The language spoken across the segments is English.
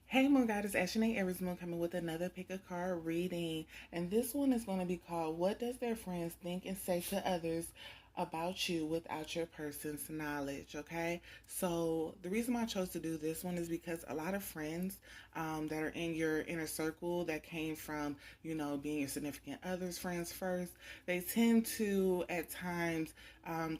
Hey Moon Goddess, Ashanae Aries Moon coming with another pick a card reading. And this one is going to be called What Does Their Friends Think and Say to Others About You Without Your Person's Knowledge? Okay, so the reason why I chose to do this one is because a lot of friends that are in your inner circle that came from, being your significant other's friends first, they tend to at times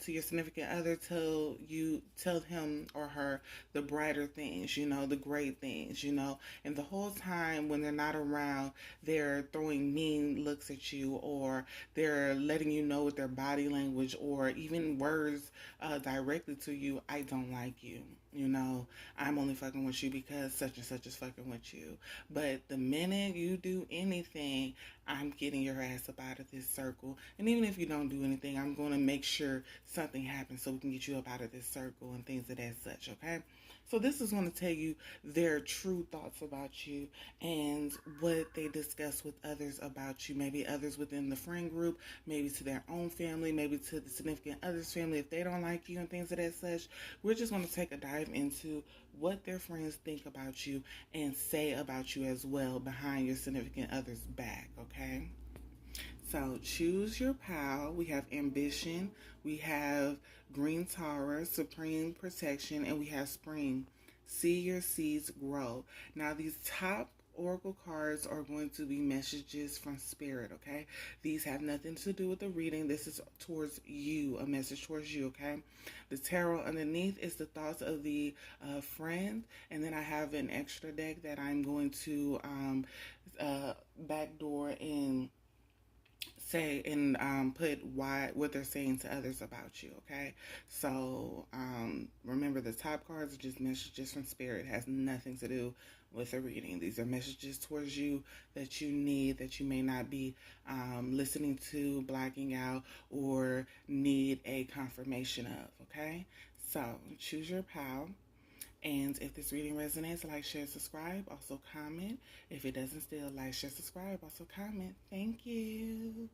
to your significant other tell him or her the brighter things, the great things, and the whole time when they're not around, they're throwing mean looks at you, or they're letting you know with their body language or even words directly to you, I don't like you. I'm only fucking with you because such and such is fucking with you. But the minute you do anything, I'm getting your ass up out of this circle. And even if you don't do anything, I'm going to make sure something happens so we can get you up out of this circle and things of that such, okay? So this is going to tell you their true thoughts about you and what they discuss with others about you. Maybe others within the friend group, maybe to their own family, maybe to the significant other's family if they don't like you and things of that such. We're just going to take a dive into what their friends think about you and say about you as well behind your significant other's back, okay? So choose your pal. We have ambition. We have green Taurus, supreme protection, and we have spring. See your seeds grow. Now these top oracle cards are going to be messages from spirit, okay? These have nothing to do with the reading. This is towards you, a message towards you, okay? The tarot underneath is the thoughts of the friend, and then I have an extra deck that I'm going to backdoor in say and put what they're saying to others about you, okay? So remember, the top cards are just messages from spirit. It has nothing to do with a reading. These are messages towards you that you need, that you may not be listening to, blacking out, or need a confirmation of, okay? So choose your pal. And if this reading resonates, like, share, subscribe. Also comment. If it doesn't, still like, share, subscribe. Also comment. Thank you.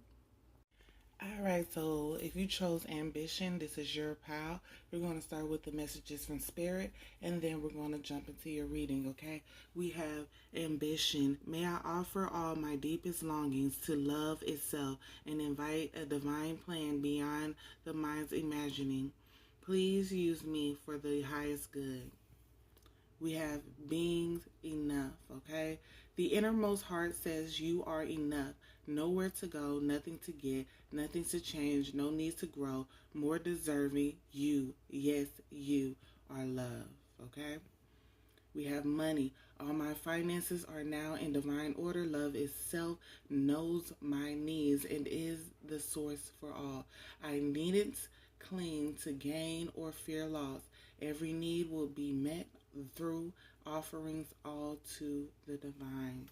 All right, so if you chose ambition, this is your pal. We're going to start with the messages from spirit, and then we're going to jump into your reading, okay? We have ambition. May I offer all my deepest longings to love itself and invite a divine plan beyond the mind's imagining. Please use me for the highest good. We have being enough, okay? The innermost heart says you are enough. Nowhere to go, nothing to get, nothing to change, no need to grow. More deserving, you, yes, you are love, okay? We have money. All my finances are now in divine order. Love itself knows my needs and is the source for all. I needn't cling to gain or fear loss. Every need will be met through offerings all to the divine.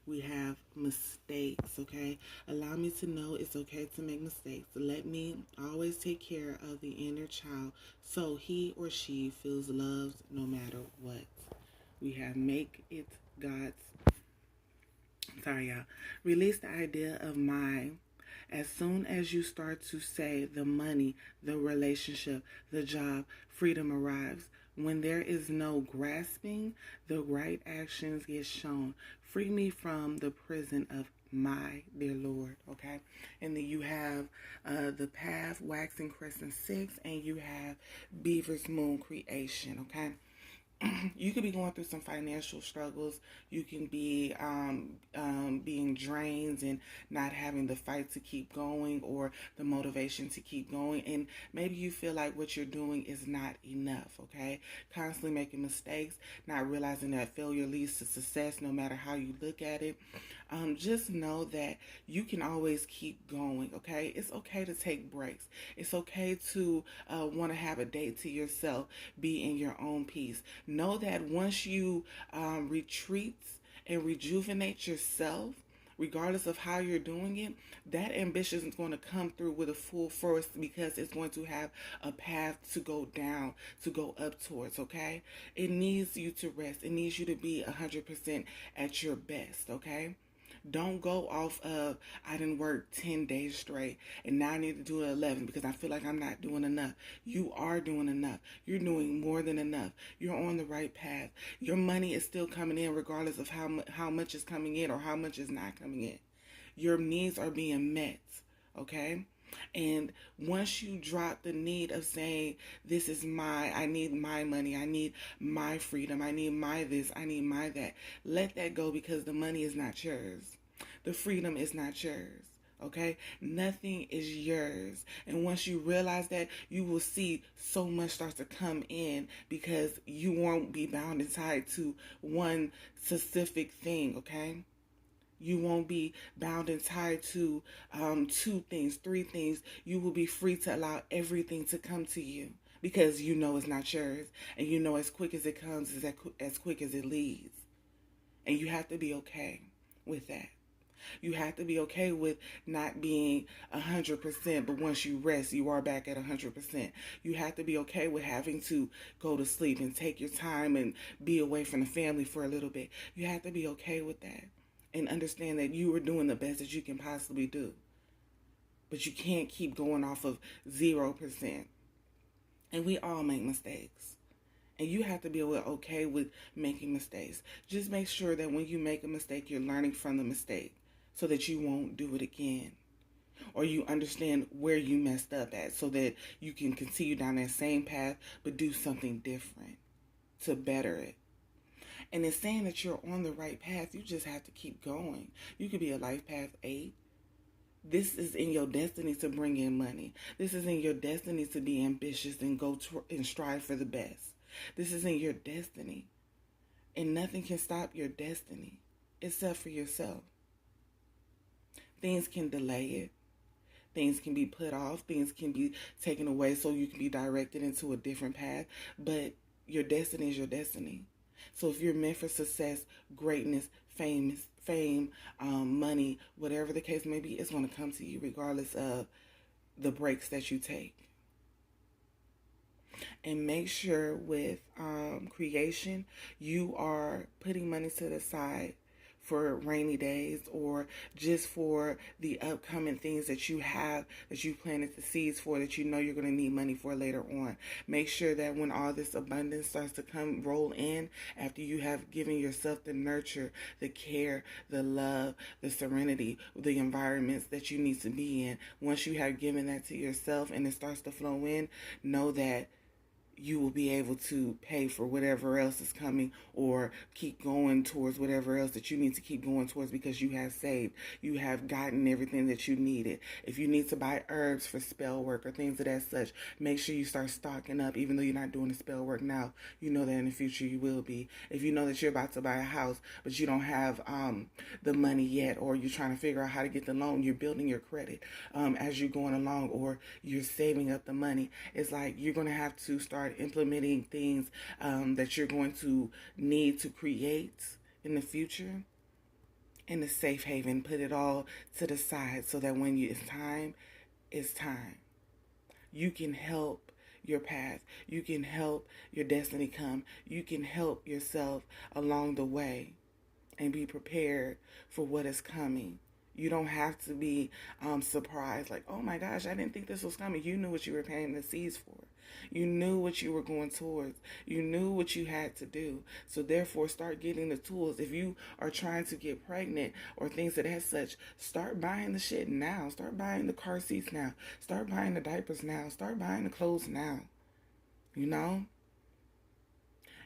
We have mistakes, okay? Allow me to know it's okay to make mistakes. Let me always take care of the inner child so he or she feels loved no matter what. We have make it God's. Sorry, y'all. Release the idea of mine. As soon as you start to say the money, the relationship, the job, freedom arrives. When there is no grasping, the right actions get shown. Free me from the prison of my dear Lord, okay? And then you have the path, waxing crescent 6, and you have Beaver's moon creation, okay? You could be going through some financial struggles. You can be being drained and not having the fight to keep going or the motivation to keep going. And maybe you feel like what you're doing is not enough, okay? Constantly making mistakes, not realizing that failure leads to success no matter how you look at it. Just know that you can always keep going, okay? It's okay to take breaks. It's okay to want to have a date to yourself, be in your own peace. Know that once you retreat and rejuvenate yourself, regardless of how you're doing it, that ambition is going to come through with a full force because it's going to have a path to go down, to go up towards, okay? It needs you to rest. It needs you to be 100% at your best, okay? Don't go off of, I didn't work 10 days straight and now I need to do 11 because I feel like I'm not doing enough. You are doing enough. You're doing more than enough. You're on the right path. Your money is still coming in regardless of how much is coming in or how much is not coming in. Your needs are being met, okay? And once you drop the need of saying, I need my money, I need my freedom, I need my this, I need my that, let that go because the money is not yours. The freedom is not yours. Okay? Nothing is yours. And once you realize that, you will see so much starts to come in because you won't be bound and tied to one specific thing, okay? You won't be bound and tied to 2 things, 3 things. You will be free to allow everything to come to you because you know it's not yours. And you know as quick as it comes is as quick as it leaves. And you have to be okay with that. You have to be okay with not being 100%, but once you rest, you are back at 100%. You have to be okay with having to go to sleep and take your time and be away from the family for a little bit. You have to be okay with that and understand that you are doing the best that you can possibly do. But you can't keep going off of 0%. And we all make mistakes. And you have to be okay with making mistakes. Just make sure that when you make a mistake, you're learning from the mistake so that you won't do it again. Or you understand where you messed up at so that you can continue down that same path but do something different to better it. And in saying that you're on the right path, you just have to keep going. You could be a life path 8. This is in your destiny to bring in money. This is in your destiny to be ambitious and and strive for the best. This is in your destiny. And nothing can stop your destiny except for yourself. Things can delay it. Things can be put off. Things can be taken away so you can be directed into a different path. But your destiny is your destiny. So if you're meant for success, greatness, fame, money, whatever the case may be, it's going to come to you regardless of the breaks that you take. And make sure with creation, you are putting money to the side for rainy days or just for the upcoming things that you have, that you planted the seeds for, that you know you're going to need money for later on. Make sure that when all this abundance starts to roll in, after you have given yourself the nurture, the care, the love, the serenity, the environments that you need to be in, once you have given that to yourself and it starts to flow in, know that you will be able to pay for whatever else is coming or keep going towards whatever else that you need to keep going towards because you have saved. You have gotten everything that you needed. If you need to buy herbs for spell work or things of that such, make sure you start stocking up. Even though you're not doing the spell work now, you know that in the future you will be. If you know that you're about to buy a house, but you don't have the money yet, or you're trying to figure out how to get the loan, you're building your credit as you're going along, or you're saving up the money. It's like you're going to have to start implementing things that you're going to need to create in the future in a safe haven. Put it all to the side so that when it's time, it's time. You can help your path. You can help your destiny come. You can help yourself along the way and be prepared for what is coming. You don't have to be surprised like, oh my gosh, I didn't think this was coming. You knew what you were paying the seeds for. You knew what you were going towards. You knew what you had to do. So therefore, start getting the tools. If you are trying to get pregnant or things of that such, start buying the shit now. Start buying the car seats now. Start buying the diapers now. Start buying the clothes now. You know?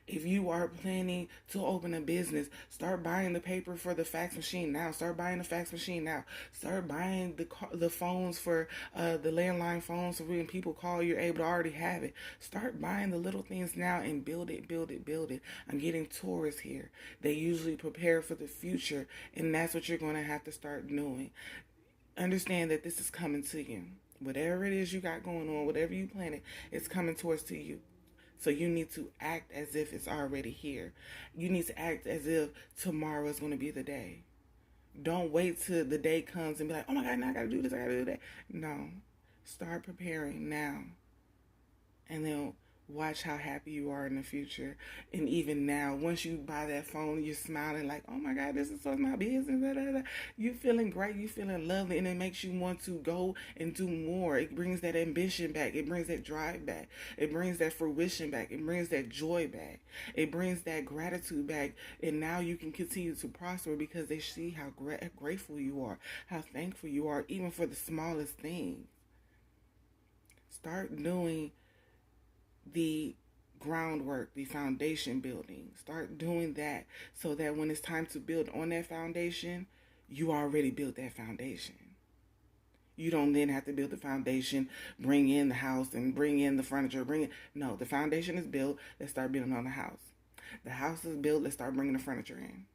If you are planning to open a business, start buying the paper for the fax machine now. Start buying the fax machine now. Start buying the phones for the landline phones so when people call, you're able to already have it. Start buying the little things now and build it, build it, build it. I'm getting Taurus here. They usually prepare for the future, and that's what you're going to have to start doing. Understand that this is coming to you. Whatever it is you got going on, whatever you planted, it's coming towards to you. So you need to act as if it's already here. You need to act as if tomorrow is going to be the day. Don't wait till the day comes and be like, oh my God, now I got to do this, I got to do that. No. Start preparing now. And then Watch how happy you are in the future. And even now, once you buy that phone, you're smiling like, oh my God, this is so my business. Blah, blah, blah. You're feeling great. You're feeling lovely. And it makes you want to go and do more. It brings that ambition back. It brings that drive back. It brings that fruition back. It brings that joy back. It brings that gratitude back. And now you can continue to prosper because they see how grateful you are, how thankful you are, even for the smallest things. Start doing the groundwork, the foundation building. Start doing that so that when it's time to build on that foundation, you already built that foundation. You don't then have to build the foundation, bring in the house and bring in the furniture, no, the foundation is built, let's start building on the house. The house is built, let's start bringing the furniture in.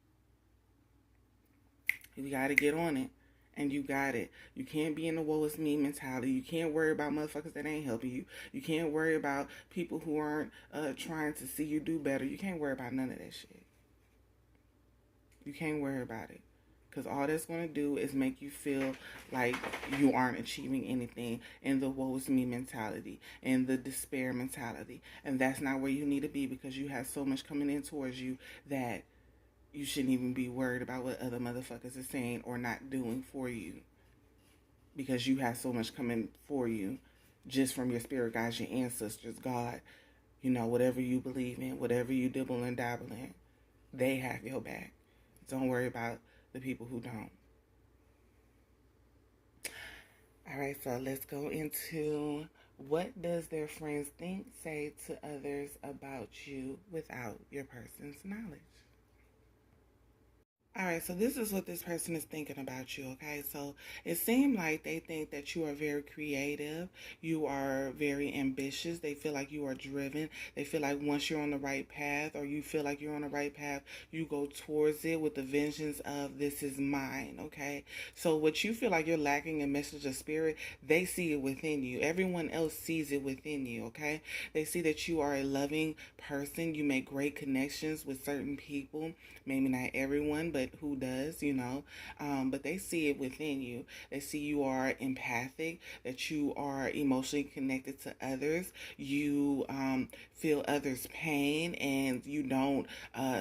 You got to get on it. And you got it. You can't be in the woe is me mentality. You can't worry about motherfuckers that ain't helping you. You can't worry about people who aren't trying to see you do better. You can't worry about none of that shit. You can't worry about it. Because all that's going to do is make you feel like you aren't achieving anything in the woe is me mentality, in the despair mentality. And that's not where you need to be, because you have so much coming in towards you that you shouldn't even be worried about what other motherfuckers are saying or not doing for you, because you have so much coming for you just from your spirit guides, your ancestors, God, whatever you believe in, whatever you dibble and dabble in, they have your back. Don't worry about the people who don't. All right, so let's go into what does their friends think, say to others about you without your person's knowledge. All right, so this is what this person is thinking about you, okay? So it seemed like they think that you are very creative. You are very ambitious. They feel like you are driven. They feel like once you're on the right path, or you feel like you're on the right path, you go towards it with the vengeance of this is mine, okay? So what you feel like you're lacking in message of spirit, they see it within you. Everyone else sees it within you, okay? They see that you are a loving person. You make great connections with certain people. Maybe not everyone, but who does, but they see it within you. They see you are empathic, that you are emotionally connected to others. You feel others' pain, and you don't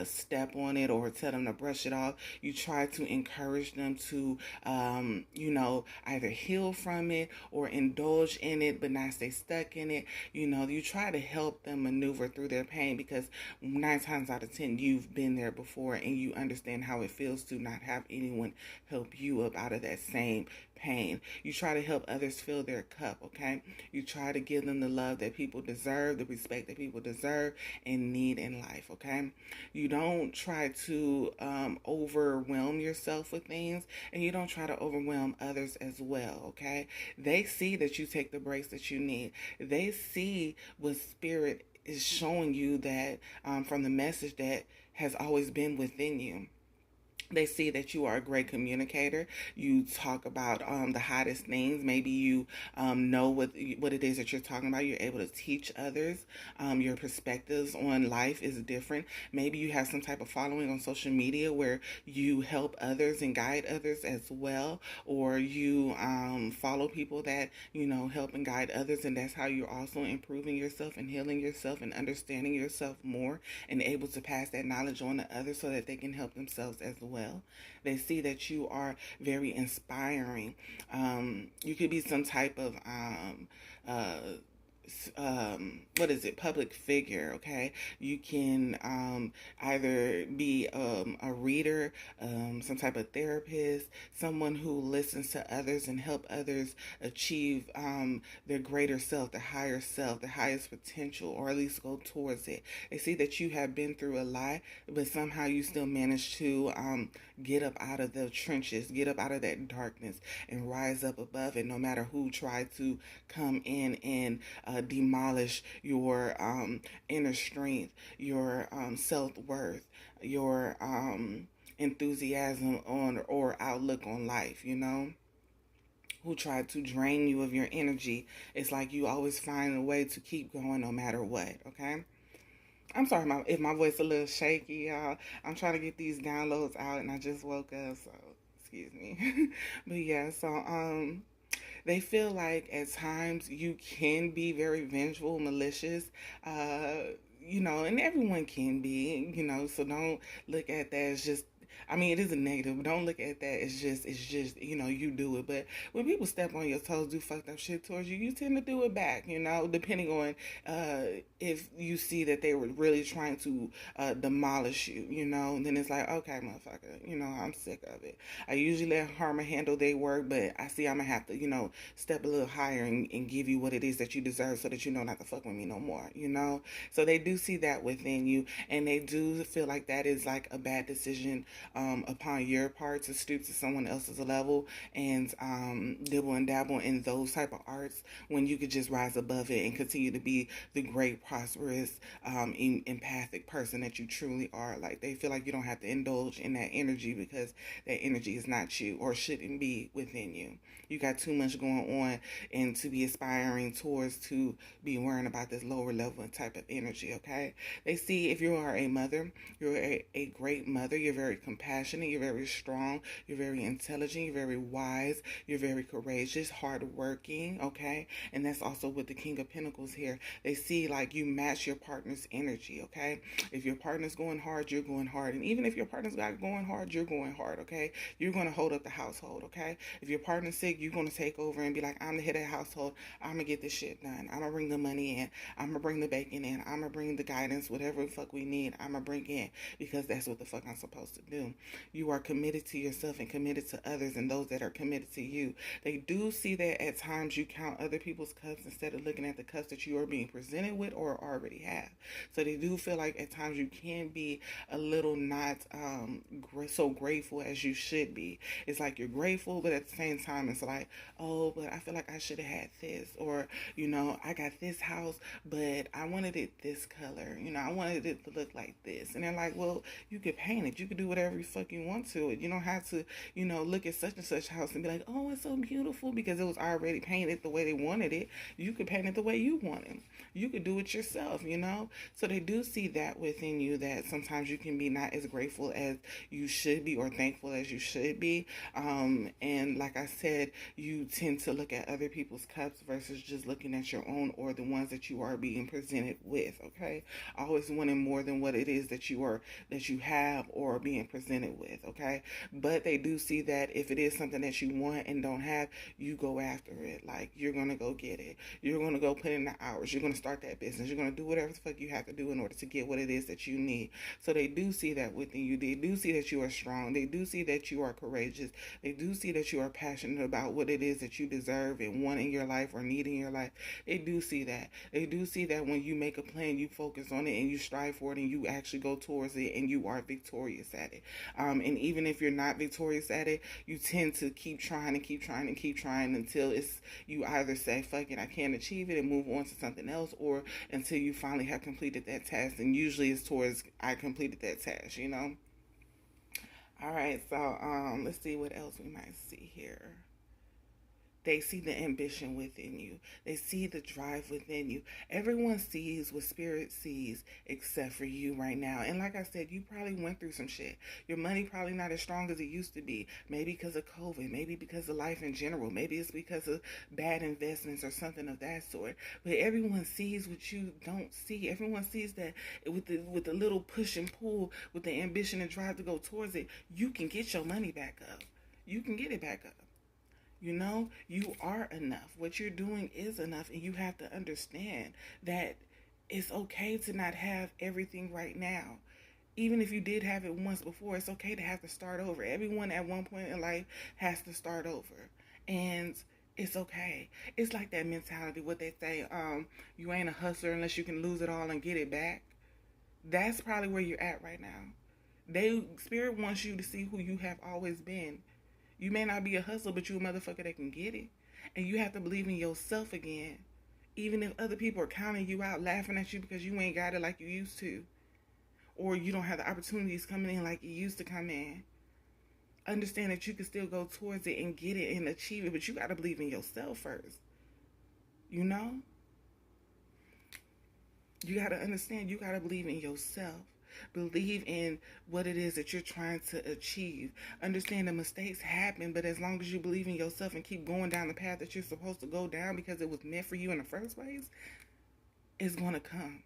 step on it or tell them to brush it off. You try to encourage them to, either heal from it or indulge in it, but not stay stuck in it. You try to help them maneuver through their pain, because 9 times out of 10, you've been there before and you understand how it feels to not have anyone help you up out of that same pain. You try to help others fill their cup, okay? You try to give them the love that people deserve, the respect that people deserve and need in life, okay? You don't try to overwhelm yourself with things, and you don't try to overwhelm others as well, okay? They see that you take the breaks that you need. They see what spirit is showing you, that from the message that has always been within you. They see that you are a great communicator. You talk about the hottest things. Maybe you know what it is that you're talking about. You're able to teach others. Your perspectives on life is different. Maybe you have some type of following on social media where you help others and guide others as well. Or you follow people that, help and guide others. And that's how you're also improving yourself and healing yourself and understanding yourself more, and able to pass that knowledge on to others so that they can help themselves as well. They see that you are very inspiring. You could be some type of public figure, okay? You can either be a reader, some type of therapist, someone who listens to others and help others achieve their greater self, their higher self, their highest potential, or at least go towards it. They see that you have been through a lot, but somehow you still manage to get up out of the trenches, get up out of that darkness and rise up above it, no matter who tried to come in and demolish your inner strength, your self-worth, your enthusiasm on or outlook on life, who tried to drain you of your energy. It's like you always find a way to keep going no matter what, okay? I'm sorry if my voice is a little shaky, y'all. I'm trying to get these downloads out, and I just woke up, so excuse me. But yeah, so They feel like at times you can be very vengeful, malicious, uh, and everyone can be, so don't look at that as just, I mean, it is a negative, but don't look at that as just, it's just, you do it. But when people step on your toes, do fucked up shit towards you, you tend to do it back, depending on if you see that they were really trying to demolish you, then it's like, okay, motherfucker, I'm sick of it. I usually let karma handle their work, but I see I'm gonna have to, step a little higher and give you what it is that you deserve so that you know not to fuck with me no more. So they do see that within you, and they do feel like that is like a bad decision upon your part to stoop to someone else's level and dibble and dabble in those type of arts when you could just rise above it and continue to be the great, prosperous, empathic person that you truly are. Like, they feel like you don't have to indulge in that energy because that energy is not you or shouldn't be within you. You got too much going on and to be aspiring towards to be worrying about this lower level type of energy, okay? They see if you are a mother, you're a great mother, you're very compassionate, you're very strong, you're very intelligent, you're very wise, you're very courageous, hardworking, okay? And that's also with the King of Pentacles here. They see like you match your partner's energy, okay? If your partner's going hard, you're going hard. And even if your partner's not going hard, you're going hard, okay? You're going to hold up the household, okay? If your partner's sick, you're going to take over and be like, I'm the head of the household. I'm going to get this shit done. I'm going to bring the money in. I'm going to bring the bacon in. I'm going to bring the guidance, whatever the fuck we need, I'm going to bring in because that's what the fuck I'm supposed to do. You are committed to yourself and committed to others and those that are committed to you. They do see that at times you count other people's cups instead of looking at the cups that you are being presented with or already have. So they do feel like at times you can be a little not so grateful as you should be. It's like you're grateful, but at the same time it's like, oh, but I feel like I should have had this, or I got this house, but I wanted it this color. I wanted it to look like this. And they're like, well, you could paint it. You could do whatever you fucking want to it. You don't have to, look at such and such house and be like, oh, it's so beautiful because it was already painted the way they wanted it. You could paint it the way you want it. You could do it yourself. So they do see that within you, that sometimes you can be not as grateful as you should be or thankful as you should be. And like I said, you tend to look at other people's cups versus just looking at your own or the ones that you are being presented with, okay? Always wanting more than what it is that you have or being presented with, okay? But they do see that if it is something that you want and don't have, you go after it. Like, you're gonna go get it. You're gonna go put in the hours. You're gonna start that business. You're gonna do whatever the fuck you have to do in order to get what it is that you need. So they do see that within you. They do see that you are strong. They do see that you are courageous. They do see that you are passionate about what it is that you deserve and want in your life or need in your life. They do see that. They do see that when you make a plan, you focus on it and you strive for it and you actually go towards it and you are victorious at it. And even if you're not victorious at it, you tend to keep trying and keep trying and keep trying until you either say, fuck it, I can't achieve it and move on to something else, or until you finally have completed that task. And usually it's towards, I completed that task. All right, so let's see what else we might see here. They see the ambition within you. They see the drive within you. Everyone sees what spirit sees except for you right now. And like I said, you probably went through some shit. Your money probably not as strong as it used to be. Maybe because of COVID. Maybe because of life in general. Maybe it's because of bad investments or something of that sort. But everyone sees what you don't see. Everyone sees that with the little push and pull, with the ambition and drive to go towards it, you can get your money back up. You can get it back up. You are enough. What you're doing is enough, and you have to understand that it's okay to not have everything right now. Even if you did have it once before, it's okay to have to start over. Everyone at one point in life has to start over. And it's okay. It's like that mentality, what they say, you ain't a hustler unless you can lose it all and get it back. That's probably where you're at right now. Spirit wants you to see who you have always been. You may not be a hustler, but you a motherfucker that can get it. And you have to believe in yourself again. Even if other people are counting you out, laughing at you because you ain't got it like you used to. Or you don't have the opportunities coming in like you used to come in. Understand that you can still go towards it and get it and achieve it. But you got to believe in yourself first. You got to understand, you got to believe in yourself. Believe in what it is that you're trying to achieve. Understand that mistakes happen, but as long as you believe in yourself and keep going down the path that you're supposed to go down because it was meant for you in the first place, it's going to come.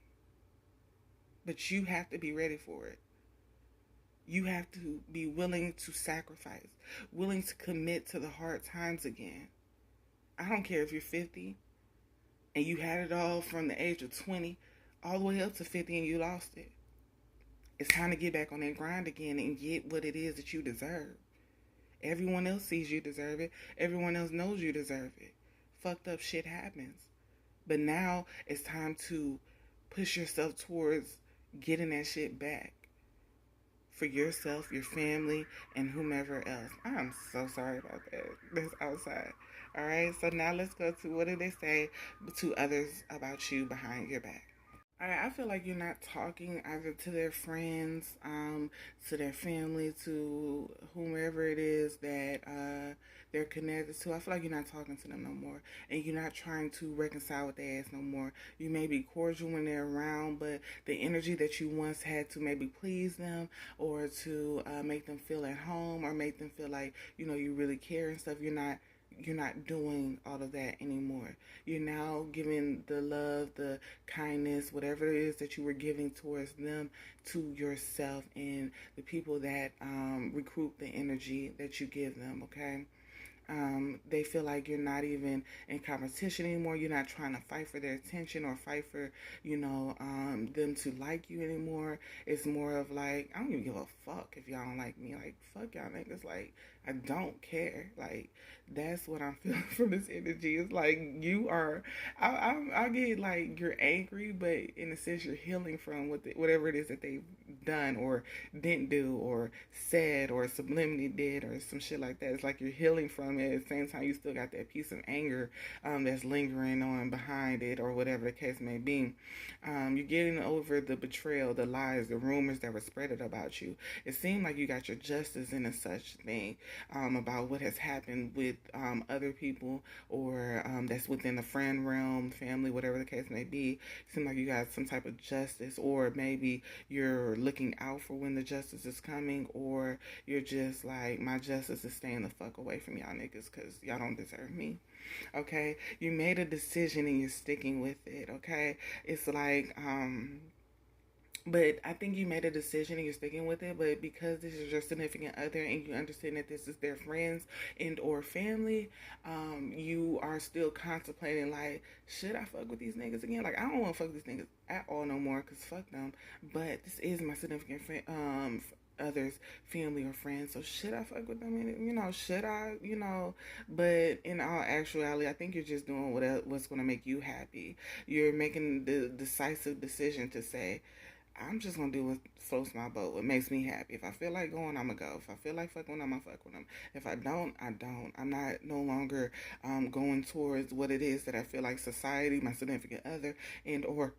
But you have to be ready for it. You have to be willing to sacrifice, willing to commit to the hard times again. I don't care if you're 50 and you had it all from the age of 20 all the way up to 50 and you lost it. It's time to get back on that grind again and get what it is that you deserve. Everyone else sees you deserve it. Everyone else knows you deserve it. Fucked up shit happens. But now it's time to push yourself towards getting that shit back. For yourself, your family, and whomever else. I'm so sorry about that. That's outside. Alright, so now let's go to what do they say to others about you behind your back. I feel like you're not talking either to their friends, to their family, to whomever it is that they're connected to. I feel like you're not talking to them no more, and you're not trying to reconcile with their ass no more. You may be cordial when they're around, but the energy that you once had to maybe please them or to make them feel at home or make them feel like you really care and stuff, you're not doing all of that anymore. You're now giving the love, the kindness, whatever it is that you were giving towards them to yourself and the people that recruit the energy that you give them, okay? They feel like you're not even in competition anymore. You're not trying to fight for their attention or fight for, them to like you anymore. It's more of like, I don't even give a fuck if y'all don't like me. Like, fuck y'all niggas. Like, I don't care. Like, that's what I'm feeling from this energy. It's like you are, I get like you're angry, but in a sense you're healing from whatever it is that they've done or didn't do or said or subliminally did or some shit like that. It's like you're healing from it. At the same time, you still got that piece of anger that's lingering on behind it or whatever the case may be. You're getting over the betrayal, the lies, the rumors that were spreaded about you. It seemed like you got your justice in a such thing about what has happened with other people or that's within the friend realm, family, whatever the case may be. It seems like you got some type of justice, or maybe you're looking out for when the justice is coming, or you're just like, my justice is staying the fuck away from y'all niggas because y'all don't deserve me. Okay? You made a decision and you're sticking with it, okay? It's like, but I think you made a decision and you're sticking with it, but because this is your significant other and you understand that this is their friends and or family, you are still contemplating like, should I fuck with these niggas again? Like, I don't want to fuck with these niggas at all no more because fuck them, but this is my significant others, family or friends, so should I fuck with them? And, should I, but in all actuality, I think you're just doing what's going to make you happy. You're making the decisive decision to say, I'm just going to do what floats my boat, what makes me happy. If I feel like going, I'm going to go. If I feel like fucking with them, I'm going to fuck with them. If I don't, I don't. I'm not no longer going towards what it is that I feel like society, my significant other, and or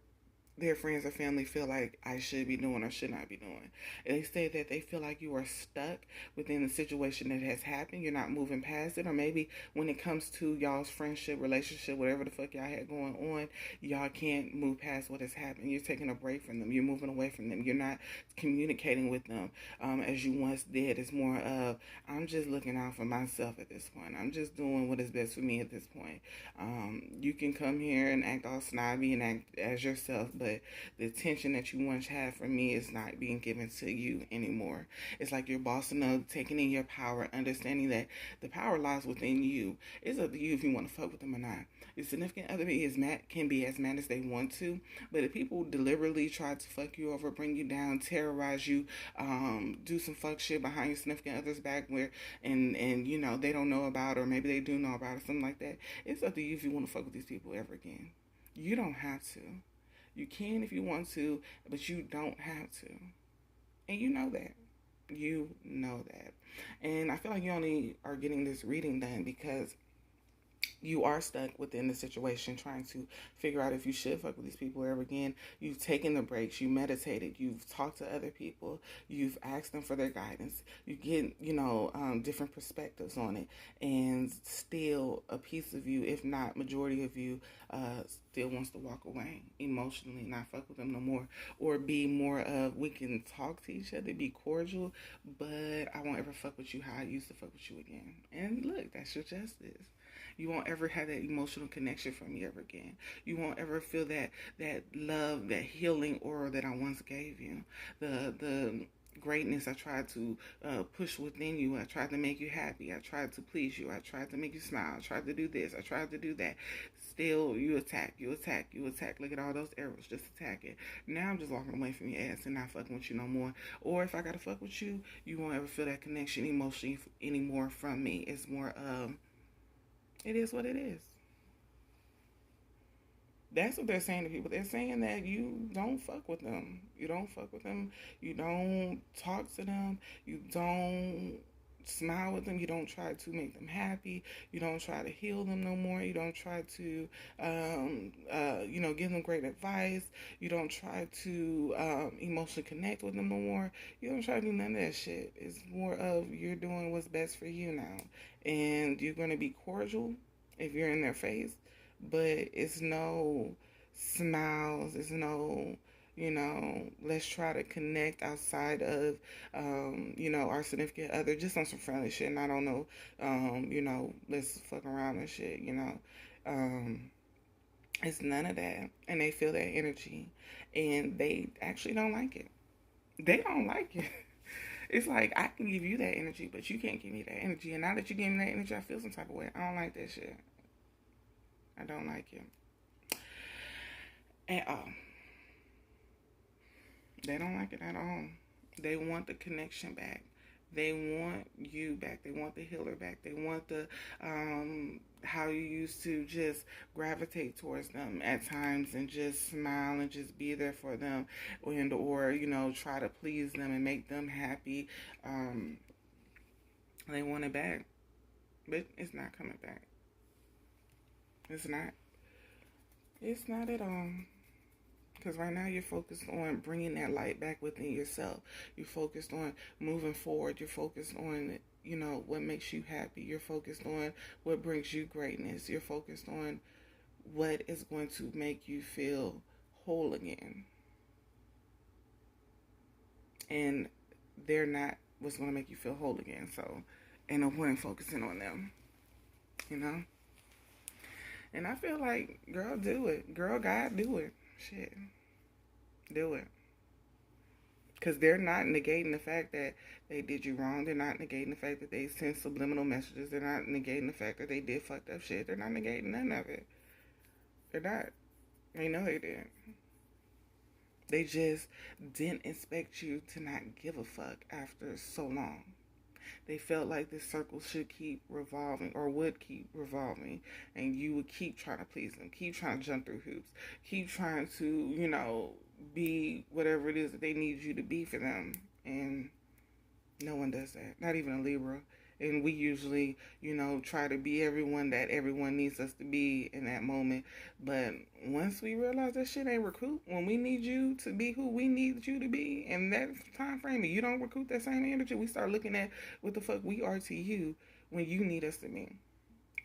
their friends or family feel like I should be doing or should not be doing. And they say that they feel like you are stuck within the situation that has happened. You're not moving past it. Or maybe when it comes to y'all's friendship, relationship, whatever the fuck y'all had going on, y'all can't move past what has happened. You're taking a break from them. You're moving away from them. You're not communicating with them as you once did. It's more of, I'm just looking out for myself at this point. I'm just doing what is best for me at this point. You can come here and act all snobby and act as yourself, but the attention that you once had for me is not being given to you anymore. It's like you're bossing up, taking in your power, understanding that the power lies within you. It's up to you if you want to fuck with them or not. Your significant other can be as mad as they want to, but if people deliberately try to fuck you over, bring you down, terrorize you, do some fuck shit behind your significant other's back and they don't know about, or maybe they do know about, or something like that, it's up to you if you want to fuck with these people ever again. You don't have to. You can if you want to, but you don't have to. And you know that. You know that. And I feel like you only are getting this reading done because you are stuck within the situation trying to figure out if you should fuck with these people ever again. You've taken the breaks, you meditated, you've talked to other people, you've asked them for their guidance, you get, different perspectives on it, and still a piece of you, if not majority of you, still wants to walk away emotionally, not fuck with them no more, or be more of, we can talk to each other, be cordial, but I won't ever fuck with you how I used to fuck with you again. And look, that's your justice. You won't ever have that emotional connection from me ever again. You won't ever feel that love, that healing aura that I once gave you. The greatness I tried to push within you. I tried to make you happy. I tried to please you. I tried to make you smile. I tried to do this. I tried to do that. Still, you attack. Look at all those arrows. Just attack it. Now I'm just walking away from your ass and not fucking with you no more. Or if I gotta fuck with you, you won't ever feel that connection emotionally anymore from me. It's more it is what it is. That's what they're saying to people. They're saying that you don't fuck with them. You don't fuck with them. You don't talk to them. You don't smile with them. You don't try to make them happy. You don't try to heal them no more. You don't try to, give them great advice. You don't try to emotionally connect with them no more. You don't try to do none of that shit. It's more of you're doing what's best for you now. And you're going to be cordial if you're in their face, but it's no smiles. It's no, let's try to connect outside of, our significant other, just on some friendly shit. And I don't know, let's fuck around and shit, It's none of that. And they feel that energy. And they actually don't like it. They don't like it. It's like, I can give you that energy, but you can't give me that energy. And now that you give me that energy, I feel some type of way. I don't like that shit. I don't like it at all. They don't like it at all. They want the connection back. They want you back. They want the healer back. They want the how you used to just gravitate towards them at times and just smile and just be there for them, and or try to please them and make them happy. They want it back, but it's not coming back. It's not. It's not at all. Because right now you're focused on bringing that light back within yourself. You're focused on moving forward. You're focused on, what makes you happy. You're focused on what brings you greatness. You're focused on what is going to make you feel whole again. And they're not what's going to make you feel whole again. So, ain't no point in focusing on them. And I feel like, girl, do it. Girl, God, do it. Shit. Do it. Because they're not negating the fact that they did you wrong. They're not negating the fact that they sent subliminal messages. They're not negating the fact that they did fucked up shit. They're not negating none of it. They're not. They know they did. They just didn't expect you to not give a fuck after so long. They felt like this circle should keep revolving, or would keep revolving, and you would keep trying to please them, keep trying to jump through hoops, keep trying to, be whatever it is that they need you to be for them. And no one does that, not even a Libra. And we usually, try to be everyone that everyone needs us to be in that moment. But once we realize that shit ain't recruit, when we need you to be who we need you to be in that time frame, and you don't recruit that same energy, we start looking at what the fuck we are to you when you need us to be.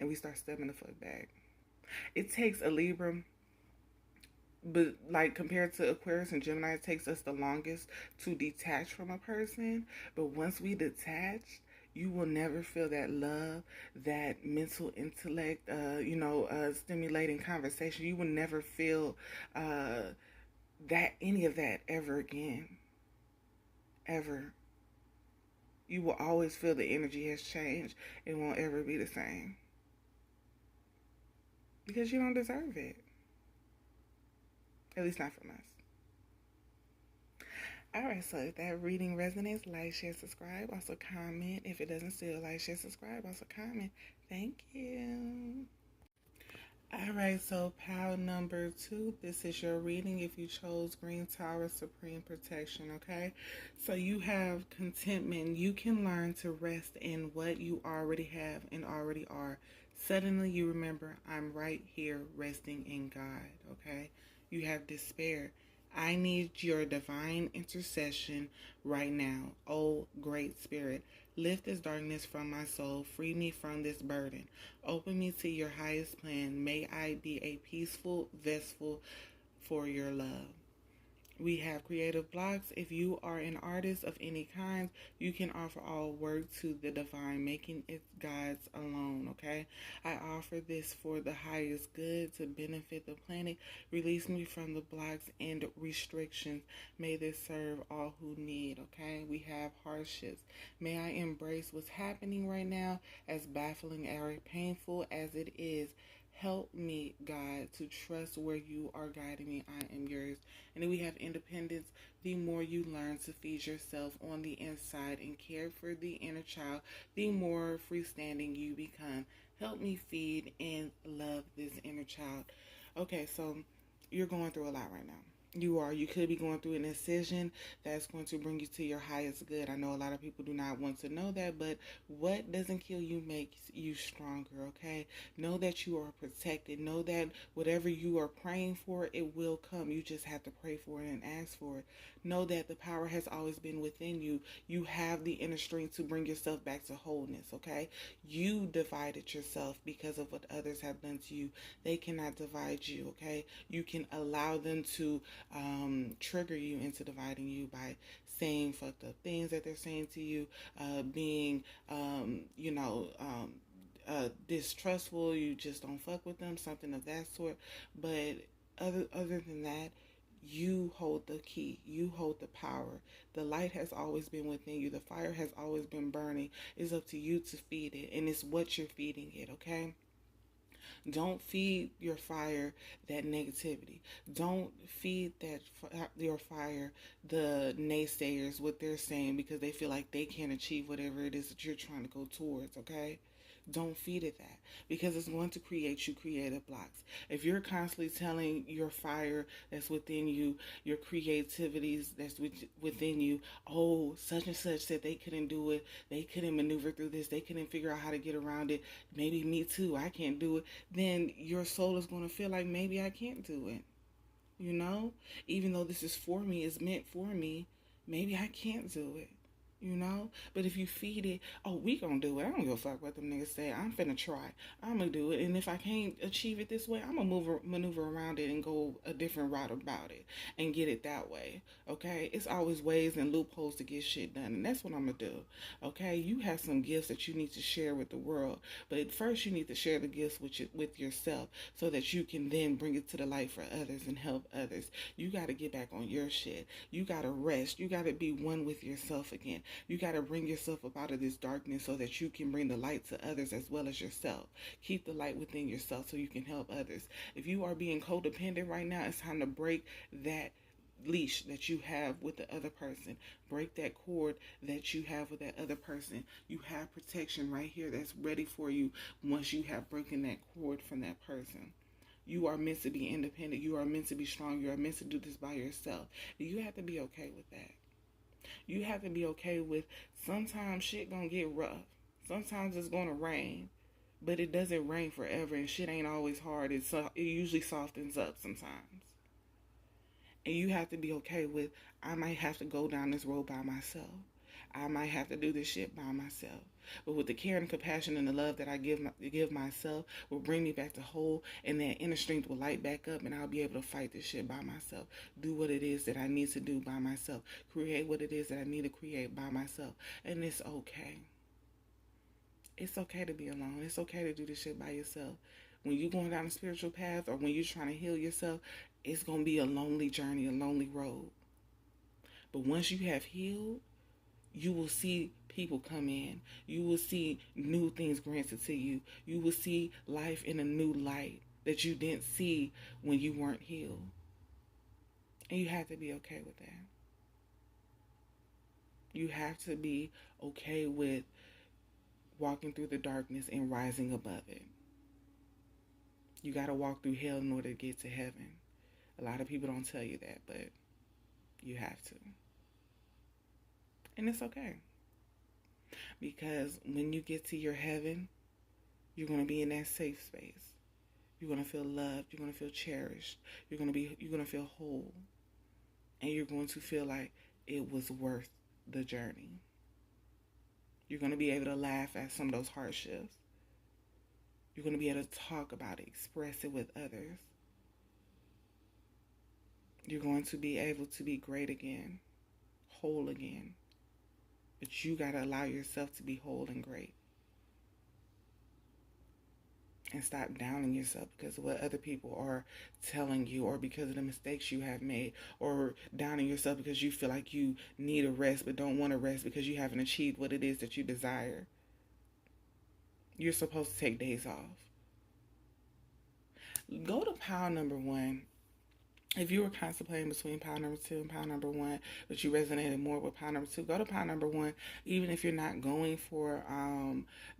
And we start stepping the fuck back. It takes a Libra, but like compared to Aquarius and Gemini, it takes us the longest to detach from a person. But once we detach, you will never feel that love, that mental intellect, stimulating conversation. You will never feel any of that ever again. Ever. You will always feel the energy has changed. It won't ever be the same. Because you don't deserve it. At least not from us. Alright, so if that reading resonates, like, share, subscribe. Also comment. If it doesn't still, like, share, subscribe. Also comment. Thank you. Alright, so pile number 2. This is your reading if you chose Green Taurus Supreme Protection, okay? So you have contentment. You can learn to rest in what you already have and already are Suddenly you remember, I'm right here resting in God, okay? You have despair. I need your divine intercession right now. Oh, great spirit, lift this darkness from my soul. Free me from this burden. Open me to your highest plan. May I be a peaceful vessel for your love. We have creative blocks. If you are an artist of any kind, you can offer all work to the divine, making it God's alone, okay? I offer this for the highest good to benefit the planet. Release me from the blocks and restrictions. May this serve all who need, okay? We have hardships. May I embrace what's happening right now, as baffling or painful as it is. Help me, God, to trust where you are guiding me. I am yours. And then we have independence. The more you learn to feed yourself on the inside and care for the inner child, the more freestanding you become. Help me feed and love this inner child. Okay, so you're going through a lot right now. You could be going through an incision that's going to bring you to your highest good. I know a lot of people do not want to know that, but what doesn't kill you makes you stronger, okay? Know that you are protected. Know that whatever you are praying for, it will come. You just have to pray for it and ask for it. Know that the power has always been within you. You have the inner strength to bring yourself back to wholeness, okay? You divided yourself because of what others have done to you. They cannot divide you, okay? You can allow them to trigger you into dividing you by saying fucked up things that they're saying to you, being, distrustful. You just don't fuck with them, something of that sort. But other than that, you hold the key. You hold the power. The light has always been within you. The fire has always been burning. It's up to you to feed it, and it's what you're feeding it, okay? Don't feed your fire that negativity. Don't feed your fire the naysayers, what they're saying, because they feel like they can't achieve whatever it is that you're trying to go towards, okay? Don't feed it that, because it's going to create you creative blocks. If you're constantly telling your fire that's within you, your creativities that's within you, oh, such and such said they couldn't do it, they couldn't maneuver through this, they couldn't figure out how to get around it, maybe me too, I can't do it, then your soul is going to feel like maybe I can't do it. You know, even though this is for me, it's meant for me, maybe I can't do it. You know, but if you feed it, oh, we gonna do it. I don't give a fuck what them niggas say. I'm finna try. I'm gonna do it, and if I can't achieve it this way, I'm gonna maneuver around it and go a different route about it and get it that way. Okay, it's always ways and loopholes to get shit done, and that's what I'm gonna do. Okay, you have some gifts that you need to share with the world, but first you need to share the gifts with yourself so that you can then bring it to the light for others and help others. You got to get back on your shit. You got to rest. You got to be one with yourself again. You got to bring yourself up out of this darkness so that you can bring the light to others as well as yourself. Keep the light within yourself so you can help others. If you are being codependent right now, it's time to break that leash that you have with the other person. Break that cord that you have with that other person. You have protection right here that's ready for you once you have broken that cord from that person. You are meant to be independent. You are meant to be strong. You are meant to do this by yourself. You have to be okay with that. You have to be okay with sometimes shit gonna get rough. Sometimes it's gonna rain. But it doesn't rain forever, and shit ain't always hard. It usually softens up sometimes. And you have to be okay with, I might have to go down this road by myself. I might have to do this shit by myself. But with the care and compassion and the love that I give myself will bring me back to whole, and that inner strength will light back up, and I'll be able to fight this shit by myself. Do what it is that I need to do by myself. Create what it is that I need to create by myself. And it's okay. It's okay to be alone. It's okay to do this shit by yourself. When you're going down a spiritual path or when you're trying to heal yourself, it's going to be a lonely journey, a lonely road. But once you have healed, you will see people come in. You will see new things granted to you. You will see life in a new light that you didn't see when you weren't healed. And you have to be okay with that. You have to be okay with walking through the darkness and rising above it. You got to walk through hell in order to get to heaven. A lot of people don't tell you that, but you have to. And it's okay. Because when you get to your heaven, You're going to be in that safe space. You're going to feel loved. You're going to feel cherished. You're going to feel whole. And you're going to feel like it was worth the journey. You're going to be able to laugh at some of those hardships. You're going to be able to talk about it, express it with others. You're going to be able to be great again, whole again. But you got to allow yourself to be whole and great. And stop downing yourself because of what other people are telling you, or because of the mistakes you have made, or downing yourself because you feel like you need a rest but don't want to rest because you haven't achieved what it is that you desire. You're supposed to take days off. Go to pile number 1. If you were contemplating between pile number 2 and pile number 1, but you resonated more with pile number 2, go to pile number 1. Even if you're not going for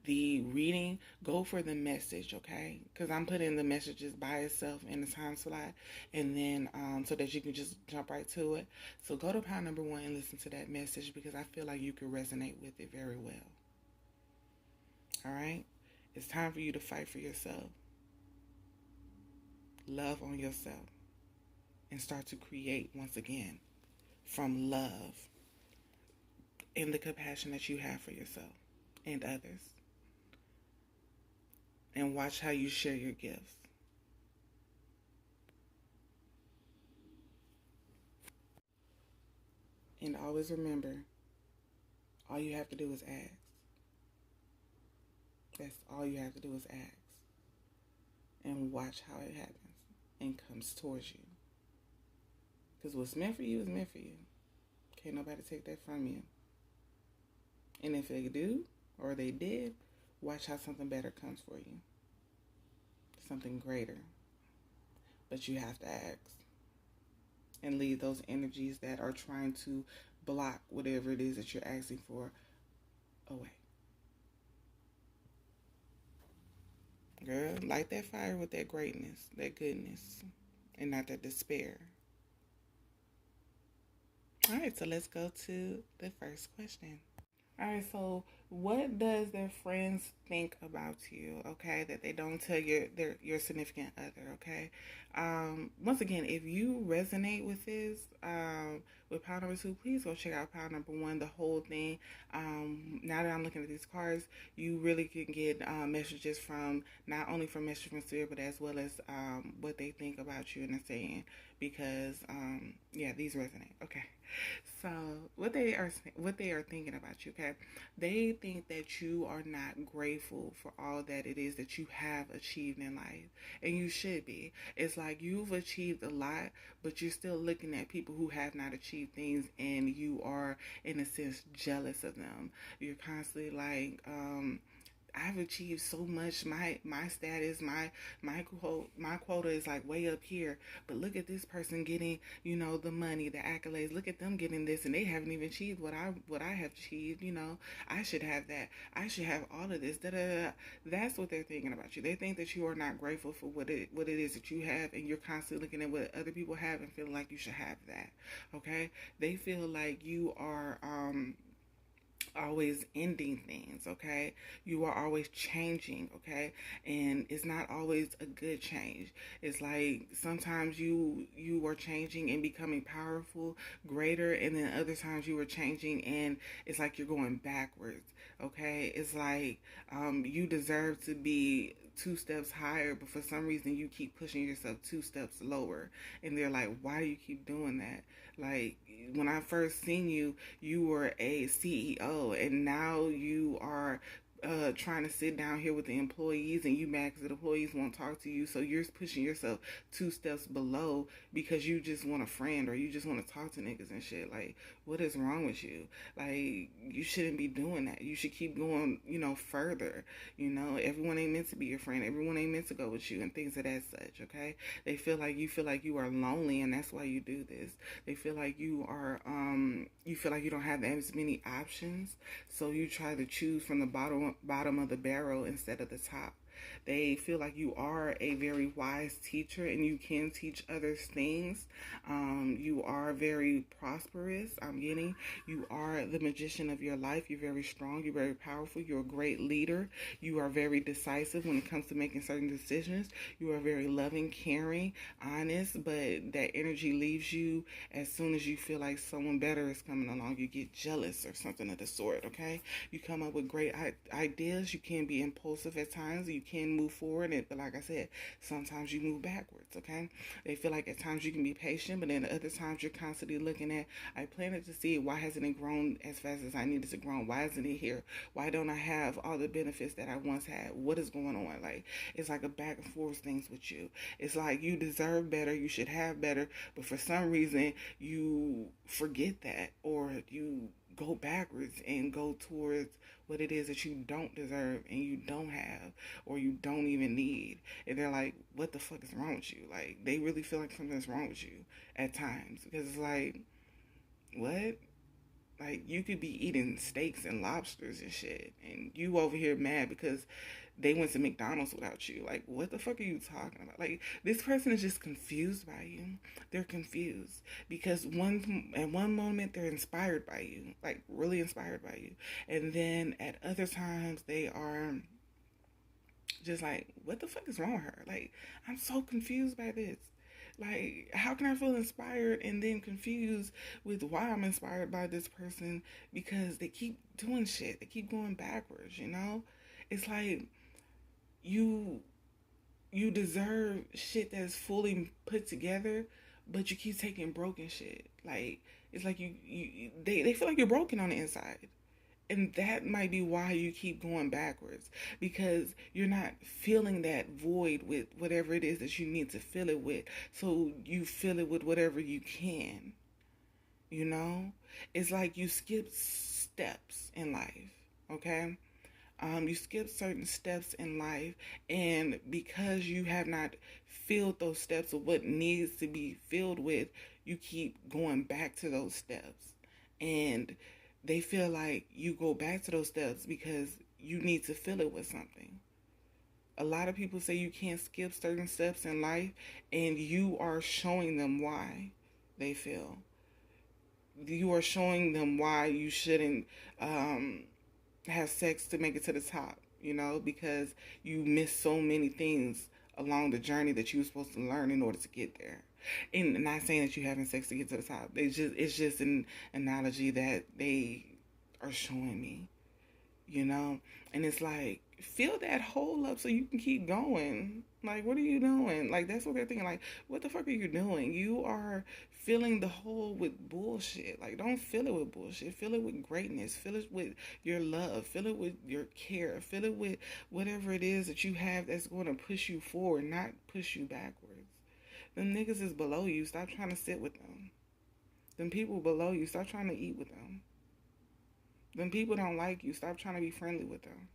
the reading, go for the message, okay? Because I'm putting the messages by itself in the time slot, and then so that you can just jump right to it. So go to pile number 1 and listen to that message, because I feel like you could resonate with it very well. All right? It's time for you to fight for yourself. Love on yourself. And start to create once again from love and the compassion that you have for yourself and others. And watch how you share your gifts. And always remember, all you have to do is ask. That's all you have to do is ask. And watch how it happens and comes towards you. Because what's meant for you is meant for you. Can't nobody take that from you. And if they do, or they did, watch how something better comes for you. Something greater. But you have to ask. And leave those energies that are trying to block whatever it is that you're asking for away. Girl, light that fire with that greatness, that goodness, and not that despair. All right, so let's go to the first question. All right, so what does their friends think about you, okay, that they don't tell your significant other, okay? Once again, if you resonate with this, with pile number 2, please go check out pile number 1, the whole thing. Now that I'm looking at these cards, you really can get messages from, not only from messages from Spirit, but as well as what they think about you and they're saying, because, yeah, these resonate, okay? So what they are thinking about you, okay? They think that you are not grateful for all that it is that you have achieved in life, and you should be. It's like you've achieved a lot, but you're still looking at people who have not achieved things, and you are, in a sense, jealous of them. You're constantly like, I've achieved so much. My status, my quota is like way up here. But look at this person getting, the money, the accolades. Look at them getting this, and they haven't even achieved what I have achieved. I should have that. I should have all of this. Da da da. That's what they're thinking about you. They think that you are not grateful for what it is that you have, and you're constantly looking at what other people have and feeling like you should have that. Okay? They feel like you are always ending things, okay? You are always changing, okay? And it's not always a good change. It's like sometimes you are changing and becoming powerful, greater, and then other times you are changing and it's like you're going backwards, okay? It's like you deserve to be 2 steps higher, but for some reason you keep pushing yourself 2 steps lower. And they're like, why do you keep doing that? Like, when I first seen you, you were a CEO, and now you are trying to sit down here with the employees, and you mad because the employees won't talk to you, so you're pushing yourself 2 steps below because you just want a friend, or you just want to talk to niggas and shit. Like, what is wrong with you? Like, you shouldn't be doing that. You should keep going, further. Everyone ain't meant to be your friend. Everyone ain't meant to go with you, and things of that such, okay? They feel like you are lonely, and that's why you do this. They feel like you are, you feel like you don't have as many options, so you try to choose from the bottom of the barrel instead of the top. They feel like you are a very wise teacher and you can teach others things. You are very prosperous. I'm getting you are the magician of your life. You're very strong. You're very powerful. You're a great leader. You are very decisive when it comes to making certain decisions. You are very loving, caring, honest, but that energy leaves you as soon as you feel like someone better is coming along. You get jealous or something of the sort, okay? You come up with great ideas. You can be impulsive at times. You can move forward, but like I said, sometimes you move backwards, okay? They feel like at times you can be patient, but then at other times you're constantly looking at, I planted to see why hasn't it grown as fast as I needed to grow? Why isn't it here? Why don't I have all the benefits that I once had? What is going on? Like, it's like a back and forth things with you. It's like you deserve better, you should have better, but for some reason you forget that, or you go backwards and go towards what it is that you don't deserve and you don't have or you don't even need. And they're like, what the fuck is wrong with you? Like, they really feel like something's wrong with you at times, because it's like, what? Like, you could be eating steaks and lobsters and shit, and you over here mad because they went to McDonald's without you. Like, what the fuck are you talking about? Like, this person is just confused by you. They're confused because at one moment they're inspired by you, like really inspired by you, and then at other times they are just like, what the fuck is wrong with her? Like, I'm so confused by this. Like, how can I feel inspired and then confused with why I'm inspired by this person? Because they keep doing shit. They keep going backwards, you know? It's like you deserve shit that's fully put together, but you keep taking broken shit. Like, it's like they feel like you're broken on the inside. And that might be why you keep going backwards, because you're not feeling that void with whatever it is that you need to fill it with. So you fill it with whatever you can. You know? It's like you skip steps in life, okay? You skip certain steps in life, and because you have not filled those steps of what needs to be filled with, you keep going back to those steps. And they feel like you go back to those steps because you need to fill it with something. A lot of people say you can't skip certain steps in life, and you are showing them why they feel. You are showing them why you shouldn't have sex to make it to the top, you know, because you miss so many things along the journey that you were supposed to learn in order to get there. And not saying that you having sex to get to the top. It's just an analogy that they are showing me, you know? And it's like, fill that hole up so you can keep going. Like, what are you doing? Like, that's what they're thinking. Like, what the fuck are you doing? You are filling the hole with bullshit. Like, don't fill it with bullshit. Fill it with greatness. Fill it with your love. Fill it with your care. Fill it with whatever it is that you have that's going to push you forward, not push you backwards. Them niggas is below you. Stop trying to sit with them. Them people below you. Stop trying to eat with them. Them people don't like you. Stop trying to be friendly with them.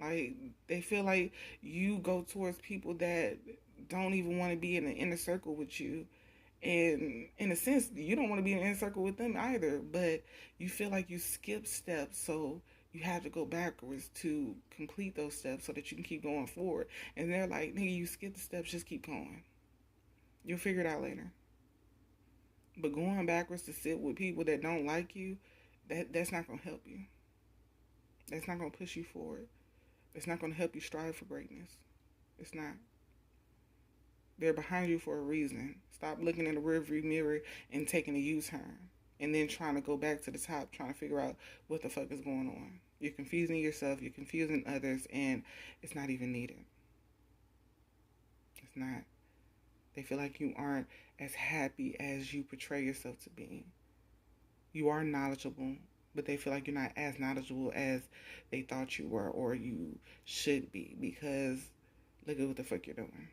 Like, they feel like you go towards people that don't even want to be in the inner circle with you. And in a sense, you don't want to be in the inner circle with them either. But you feel like you skip steps, so you have to go backwards to complete those steps so that you can keep going forward. And they're like, nigga, you skip the steps, just keep going. You'll figure it out later. But going backwards to sit with people that don't like you, that's not going to help you. That's not going to push you forward. It's not going to help you strive for greatness. It's not. They're behind you for a reason. Stop looking in the rearview mirror and taking a U-turn. And then trying to go back to the top, trying to figure out what the fuck is going on. You're confusing yourself, you're confusing others, and it's not even needed. It's not. They feel like you aren't as happy as you portray yourself to be. You are knowledgeable, but they feel like you're not as knowledgeable as they thought you were or you should be, because look at what the fuck you're doing.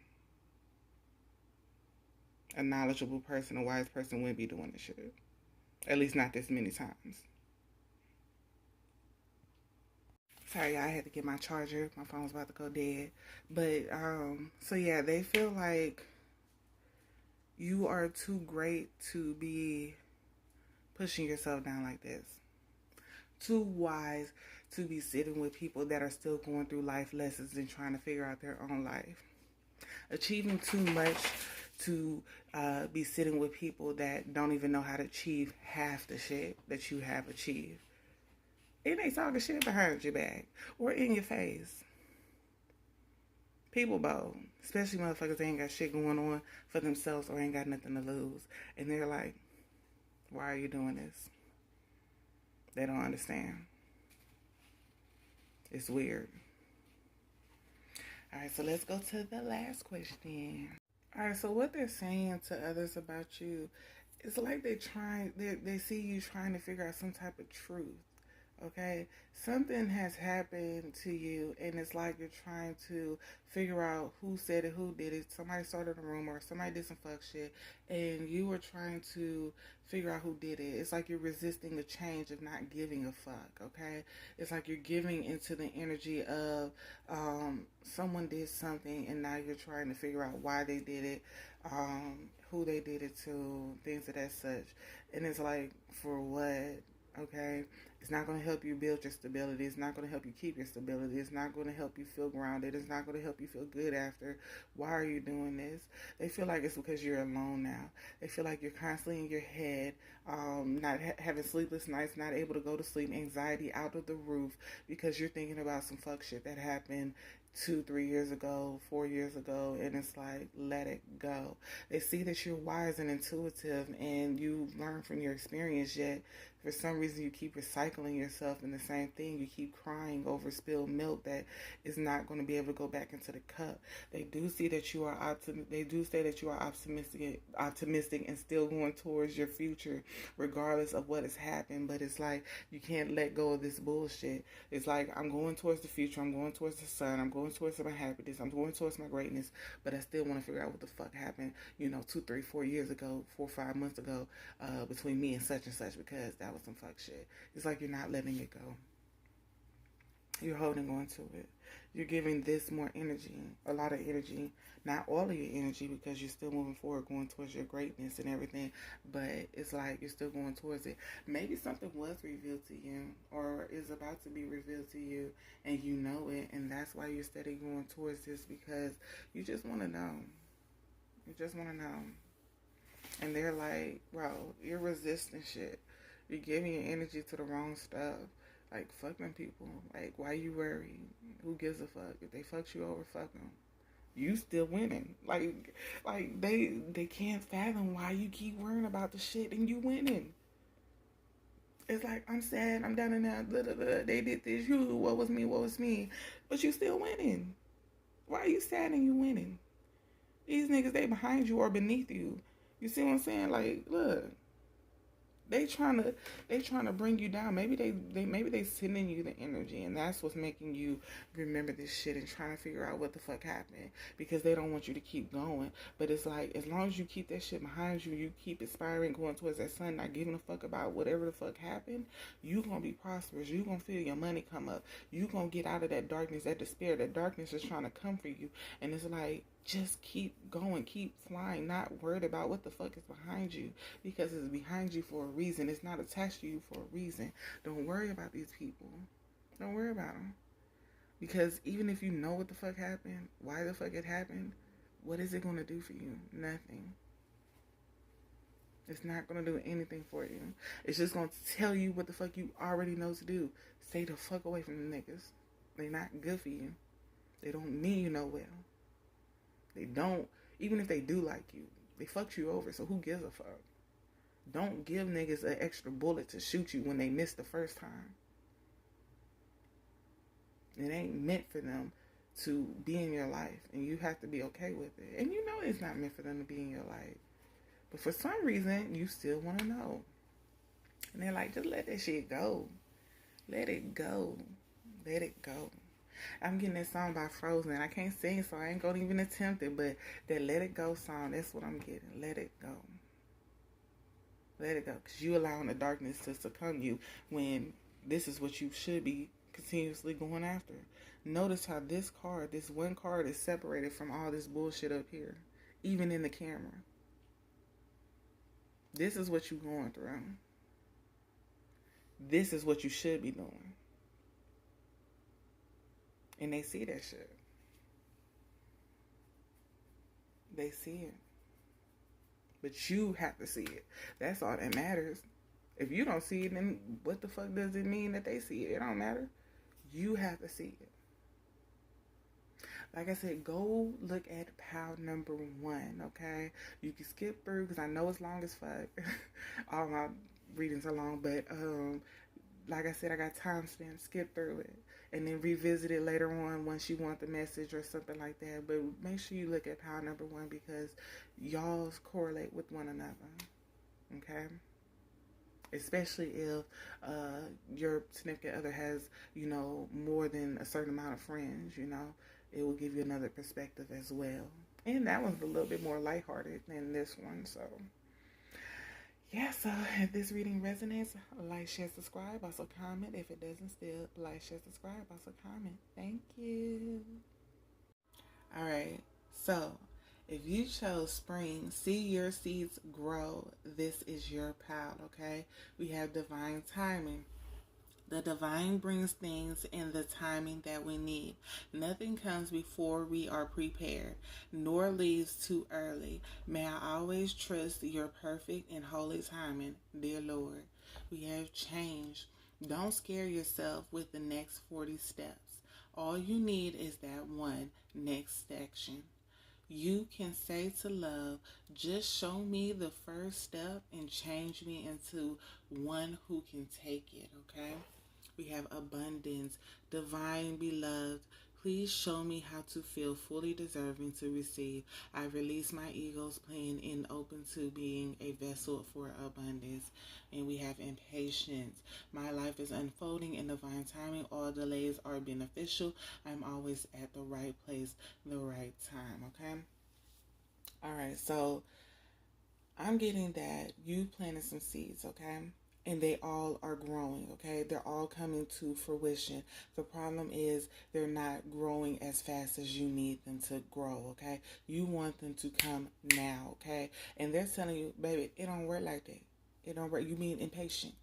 A knowledgeable person, a wise person wouldn't be doing this shit. At least not this many times. Sorry, I had to get my charger. My phone was about to go dead. But, so yeah, they feel like you are too great to be pushing yourself down like this. Too wise to be sitting with people that are still going through life lessons and trying to figure out their own life. Achieving too much to be sitting with people that don't even know how to achieve half the shit that you have achieved. And they talking shit behind your back or in your face. People bold, especially motherfuckers that ain't got shit going on for themselves or ain't got nothing to lose. And they're like, why are you doing this? They don't understand. It's weird. All right, so let's go to the last question. All right, so what they're saying to others about you, it's like they see you trying to figure out some type of truth. Okay, something has happened to you, and it's like you're trying to figure out who said it, who did it. Somebody started a rumor, or somebody did some fuck shit, and you were trying to figure out who did it. It's like you're resisting the change of not giving a fuck. Okay, it's like you're giving into the energy of someone did something, and now you're trying to figure out why they did it, who they did it to, things of that such. And it's like, for what? Okay, it's not going to help you build your stability. It's not going to help you keep your stability. It's not going to help you feel grounded. It's not going to help you feel good after. Why are you doing this? They feel like it's because you're alone now. They feel like you're constantly in your head, not having sleepless nights, not able to go to sleep, anxiety out of the roof because you're thinking about some fuck shit that happened 2-3 years ago, 4 years ago, and it's like, let it go. They see that you're wise and intuitive and you learn from your experience, yet for some reason you keep recycling yourself in the same thing. You keep crying over spilled milk that is not going to be able to go back into the cup. They do see that you are they do say that you are optimistic and still going towards your future regardless of what has happened, but it's like you can't let go of this bullshit. It's like, I'm going towards the future, I'm going towards the sun, I'm going towards my happiness, I'm going towards my greatness, but I still want to figure out what the fuck happened, 2, 3, 4 years ago, 4 or 5 months ago, between me and such, because that was some fuck shit. It's like you're not letting it go. You're holding on to it. You're giving this more energy, a lot of energy, not all of your energy, because you're still moving forward, going towards your greatness and everything, but it's like you're still going towards it. Maybe something was revealed to you or is about to be revealed to you and you know it, and that's why you're steady going towards this, because you just want to know. You just want to know. And they're like, bro, you're resisting shit. You're giving your energy to the wrong stuff. Like, fuck them people. Like, why you worried? Who gives a fuck? If they fucked you over, fuck them. You still winning. Like they can't fathom why you keep worrying about the shit and you winning. It's like, I'm sad, I'm down and out, blah, blah, blah. They did this, what was me. But you still winning. Why are you sad and you winning? These niggas, they behind you or beneath you. You see what I'm saying? Like, look. They trying to bring you down. Maybe they sending you the energy, and that's what's making you remember this shit and trying to figure out what the fuck happened, because they don't want you to keep going. But it's like, as long as you keep that shit behind you, you keep aspiring, going towards that sun, not giving a fuck about whatever the fuck happened, you gonna be prosperous. You gonna feel your money come up. You gonna get out of that darkness, that despair. That darkness is trying to come for you, and it's like, just keep going, keep flying, not worried about what the fuck is behind you, because it's behind you for a reason. It's not attached to you for a reason. Don't worry about these people. Don't worry about them. Because even if you know what the fuck happened, why the fuck it happened, what is it going to do for you? Nothing. It's not going to do anything for you. It's just going to tell you what the fuck you already know to do. Stay the fuck away from the niggas. They're not good for you. They don't mean you no well. They don't, even if they do like you, they fucked you over, so who gives a fuck? Don't give niggas an extra bullet to shoot you when they missed the first time. It ain't meant for them to be in your life, and you have to be okay with it. And you know it's not meant for them to be in your life. But for some reason, you still want to know. And they're like, just let that shit go. Let it go. Let it go. I'm getting that song by Frozen. I can't sing, so I ain't gonna even attempt it, but that Let It Go song, that's what I'm getting. Let it go. Let it go. Because you allowing the darkness to succumb you when this is what you should be continuously going after. Notice how this one card is separated from all this bullshit up here, even in the camera. This is what you're going through. This is what you should be doing. And they see that shit. They see it. But you have to see it. That's all that matters. If you don't see it, then what the fuck does it mean that they see it? It don't matter. You have to see it. Like I said, go look at pile number 1, okay? You can skip through because I know it's long as fuck. All my readings are long, but like I said, I got time spent. Skip through it and then revisit it later on once you want the message or something like that. But make sure you look at pile number 1 because y'all's correlate with one another, okay? Especially if your significant other has, more than a certain amount of friends, it will give you another perspective as well. And that one's a little bit more lighthearted than this one. So, yeah, so if this reading resonates, like, share, subscribe. Also comment. If it doesn't, still like, share, subscribe. Also comment. Thank you. All right. So, if you chose spring, see your seeds grow. This is your pile, okay? We have divine timing. The divine brings things in the timing that we need. Nothing comes before we are prepared, nor leaves too early. May I always trust your perfect and holy timing, dear Lord. We have change. Don't scare yourself with the next 40 steps. All you need is that one next section. You can say to love, just show me the first step and change me into one who can take it, okay? We have abundance, divine beloved. Please show me how to feel fully deserving to receive. I release my ego's plan and open to being a vessel for abundance. And we have impatience. My life is unfolding in divine timing. All delays are beneficial. I'm always at the right place, the right time, okay? All right, so I'm getting that you planted some seeds, okay? And they all are growing, okay? They're all coming to fruition. The problem is they're not growing as fast as you need them to grow, okay? You want them to come now, okay? And they're telling you, baby, it don't work like that. It don't work. You being impatient.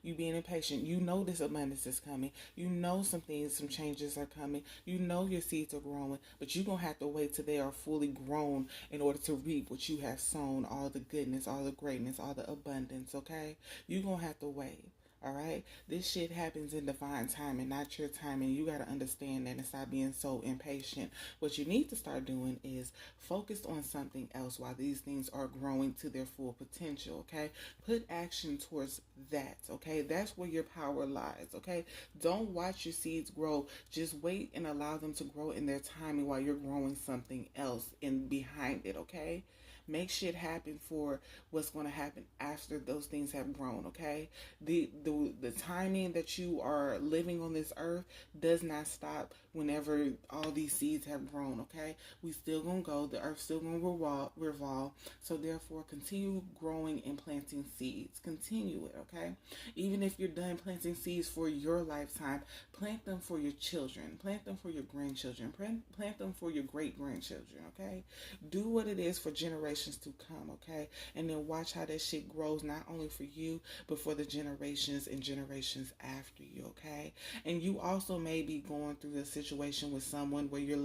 You being impatient. You know this abundance is coming. You know some changes are coming. You know your seeds are growing. But you're going to have to wait till they are fully grown in order to reap what you have sown. All the goodness, all the greatness, all the abundance, okay? You're going to have to wait. All right, this shit happens in divine timing, not your timing. You got to understand that and stop being so impatient. What you need to start doing is focus on something else while these things are growing to their full potential. Okay, put action towards that. Okay, that's where your power lies. Okay, don't watch your seeds grow. Just wait and allow them to grow in their timing while you're growing something else in behind it. Okay. Make shit happen for what's going to happen after those things have grown, okay? The timing that you are living on this earth does not stop whenever all these seeds have grown, okay? We still going to go. The earth still going to revolve. So therefore, continue growing and planting seeds. Continue it, okay? Even if you're done planting seeds for your lifetime, plant them for your children. Plant them for your grandchildren. Plant them for your great-grandchildren, okay? Do what it is for generations to come, okay? And then watch how that shit grows, not only for you, but for the generations and generations after you, okay? And you also may be going through a situation with someone where you're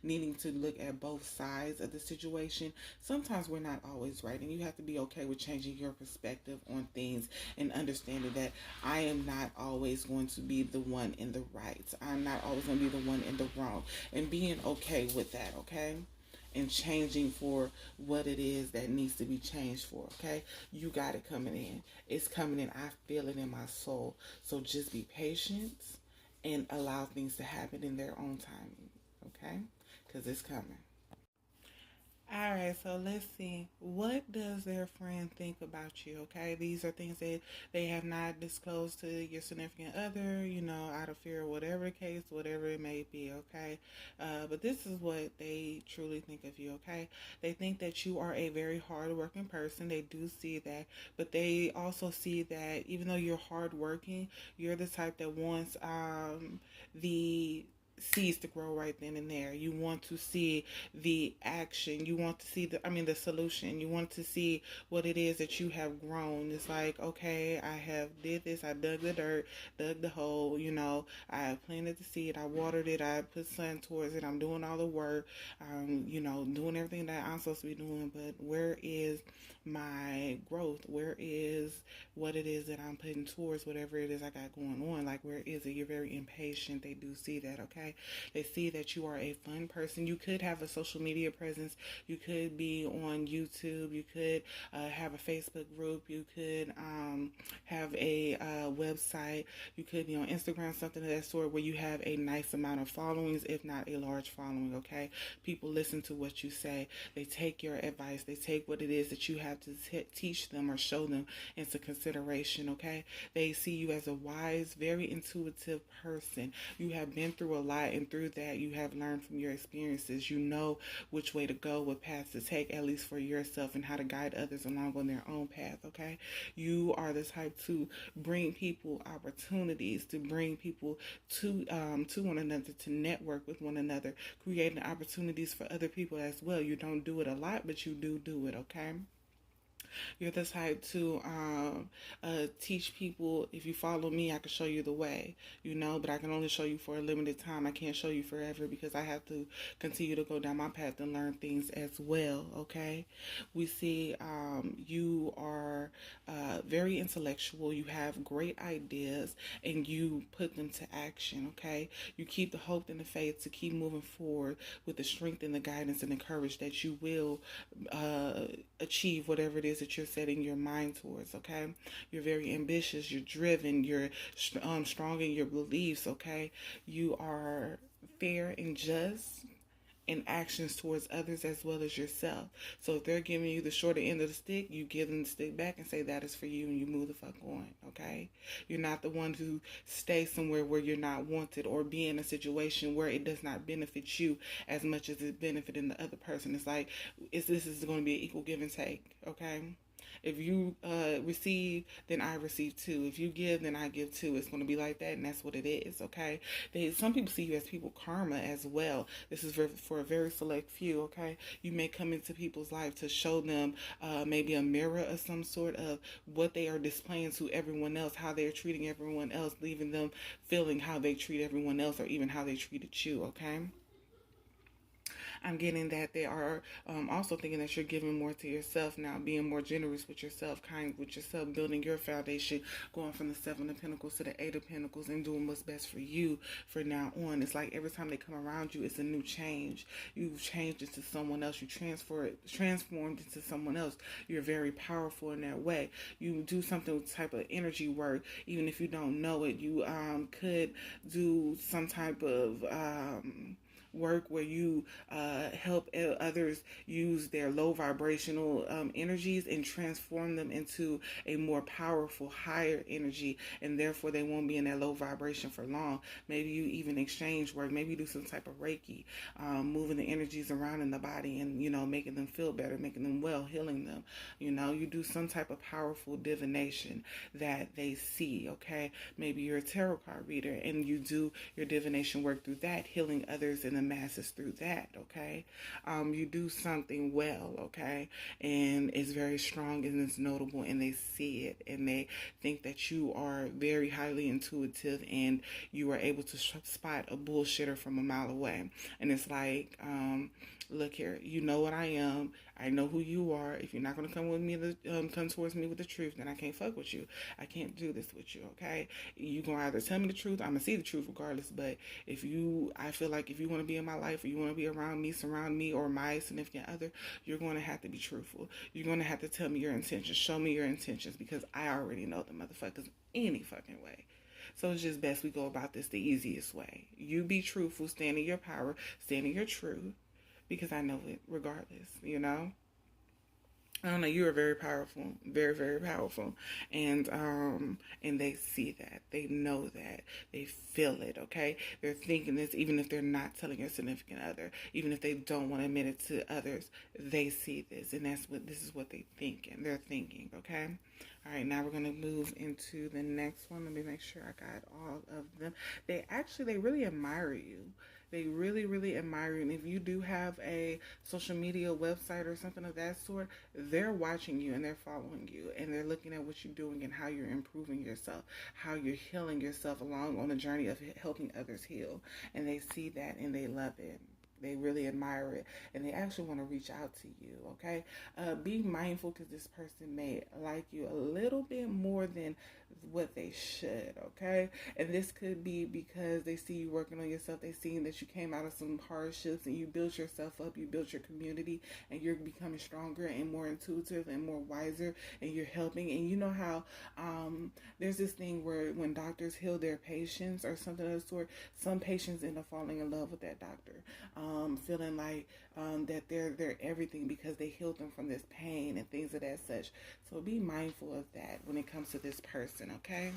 needing to look at both sides of the situation. Sometimes we're not always right, and you have to be okay with changing your perspective on things and understanding that I am not always going to be the one in the right. I'm not always going to be the one in the wrong, and being okay with that, okay? And changing for what it is that needs to be changed for, okay? You got it coming in. It's coming in. I feel it in my soul. So just be patient and allow things to happen in their own timing, okay? Because it's coming. All right, so let's see. What does their friend think about you, okay? These are things that they have not disclosed to your significant other, out of fear, whatever the case, whatever it may be, okay? But this is what they truly think of you, okay? They think that you are a very hardworking person. They do see that, but they also see that even though you're hardworking, you're the type that wants the seeds to grow right then and there. You want to see the action. You want to see the solution. You want to see what it is that you have grown. It's like, okay, I have did this. I dug the dirt, dug the hole. I planted the seed. I watered it. I put sun towards it. I'm doing all the work. Doing everything that I'm supposed to be doing. But where is my growth? Where is what it is that I'm putting towards whatever it is I got going on? Like, where is it? You're very impatient. They do see that, okay? They see that you are a fun person. You could have a social media presence. You could be on YouTube. You could have a Facebook group. You could have a website. You could be on Instagram, something of that sort, where you have a nice amount of followings, if not a large following, okay? People listen to what you say. They take your advice. They take what it is that you have to teach them or show them into consideration, okay? They see you as a wise, very intuitive person. You have been through a lot, and through that you have learned from your experiences. You know which way to go, what path to take, at least for yourself, and how to guide others along on their own path, okay? You are the type to bring people opportunities, to bring people to one another, to network with one another, creating opportunities for other people as well. You don't do it a lot, but you do it, okay? You're the type to teach people. If you follow me, I can show you the way, but I can only show you for a limited time. I can't show you forever because I have to continue to go down my path and learn things as well, okay? We see you are very intellectual. You have great ideas and you put them to action, okay? You keep the hope and the faith to keep moving forward with the strength and the guidance and the courage that you will achieve whatever it is that you're setting your mind towards, okay? You're very ambitious, you're driven, you're strong in your beliefs, okay? You are fair and just in actions towards others as well as yourself. So if they're giving you the shorter end of the stick, you give them the stick back and say that is for you, and you move the fuck on, okay? You're not the one who stays somewhere where you're not wanted or be in a situation where it does not benefit you as much as it's benefiting the other person. It's like, this is going to be an equal give and take, okay? If you receive, then I receive too. If you give, then I give too. It's going to be like that, and that's what it is, okay? Some people see you as people karma as well. This is for a very select few, okay? You may come into people's life to show them maybe a mirror of some sort of what they are displaying to everyone else, how they're treating everyone else, leaving them feeling how they treat everyone else or even how they treated you, okay? I'm getting that they are also thinking that you're giving more to yourself now, being more generous with yourself, kind with yourself, building your foundation, going from the Seven of Pentacles to the Eight of Pentacles, and doing what's best for you for now on. It's like every time they come around you, it's a new change. You've changed into someone else. You transformed into someone else. You're very powerful in that way. You do something with type of energy work, even if you don't know it. You could do some type of work where you help others use their low vibrational energies and transform them into a more powerful, higher energy, and therefore they won't be in that low vibration for long. Maybe you even exchange work. Maybe you do some type of Reiki, moving the energies around in the body and, making them feel better, making them well, healing them. You do some type of powerful divination that they see, okay? Maybe you're a tarot card reader and you do your divination work through that, healing others in the masses through that, okay? You do something well, okay? And it's very strong and it's notable, and they see it and they think that you are very highly intuitive and you are able to spot a bullshitter from a mile away. And it's like, look here, you know what I am. I know who you are. If you're not going to come towards me with the truth, then I can't fuck with you. I can't do this with you, okay? You're going to either tell me the truth, I'm going to see the truth regardless, but I feel like if you want to be in my life or you want to be around me, surround me, or my significant other, you're going to have to be truthful. You're going to have to tell me your intentions, show me your intentions, because I already know the motherfuckers any fucking way. So it's just best we go about this the easiest way. You be truthful, stand in your power, stand in your truth, because I know it regardless, I don't know, you are very powerful, very, very powerful, and they see that, they know that, they feel it, okay? They're thinking this, even if they're not telling your significant other, even if they don't want to admit it to others, they see this, and this is what they're thinking, okay? All right, now we're going to move into the next one. Let me make sure I got all of them. They really admire you. They really, really admire you. And if you do have a social media website or something of that sort, they're watching you and they're following you and they're looking at what you're doing and how you're improving yourself, how you're healing yourself along on the journey of helping others heal. And they see that and they love it. They really admire it and they actually want to reach out to you, okay? Be mindful because this person may like you a little bit more than what they should, okay? And this could be because they see you working on yourself. They seen that you came out of some hardships and you built yourself up, you built your community, and you're becoming stronger and more intuitive and more wiser, and you're helping. And you know how there's this thing where when doctors heal their patients or something of the sort, some patients end up falling in love with that doctor. Feeling like that they're everything because they healed them from this pain and things of that such. So be mindful of that when it comes to this person, okay?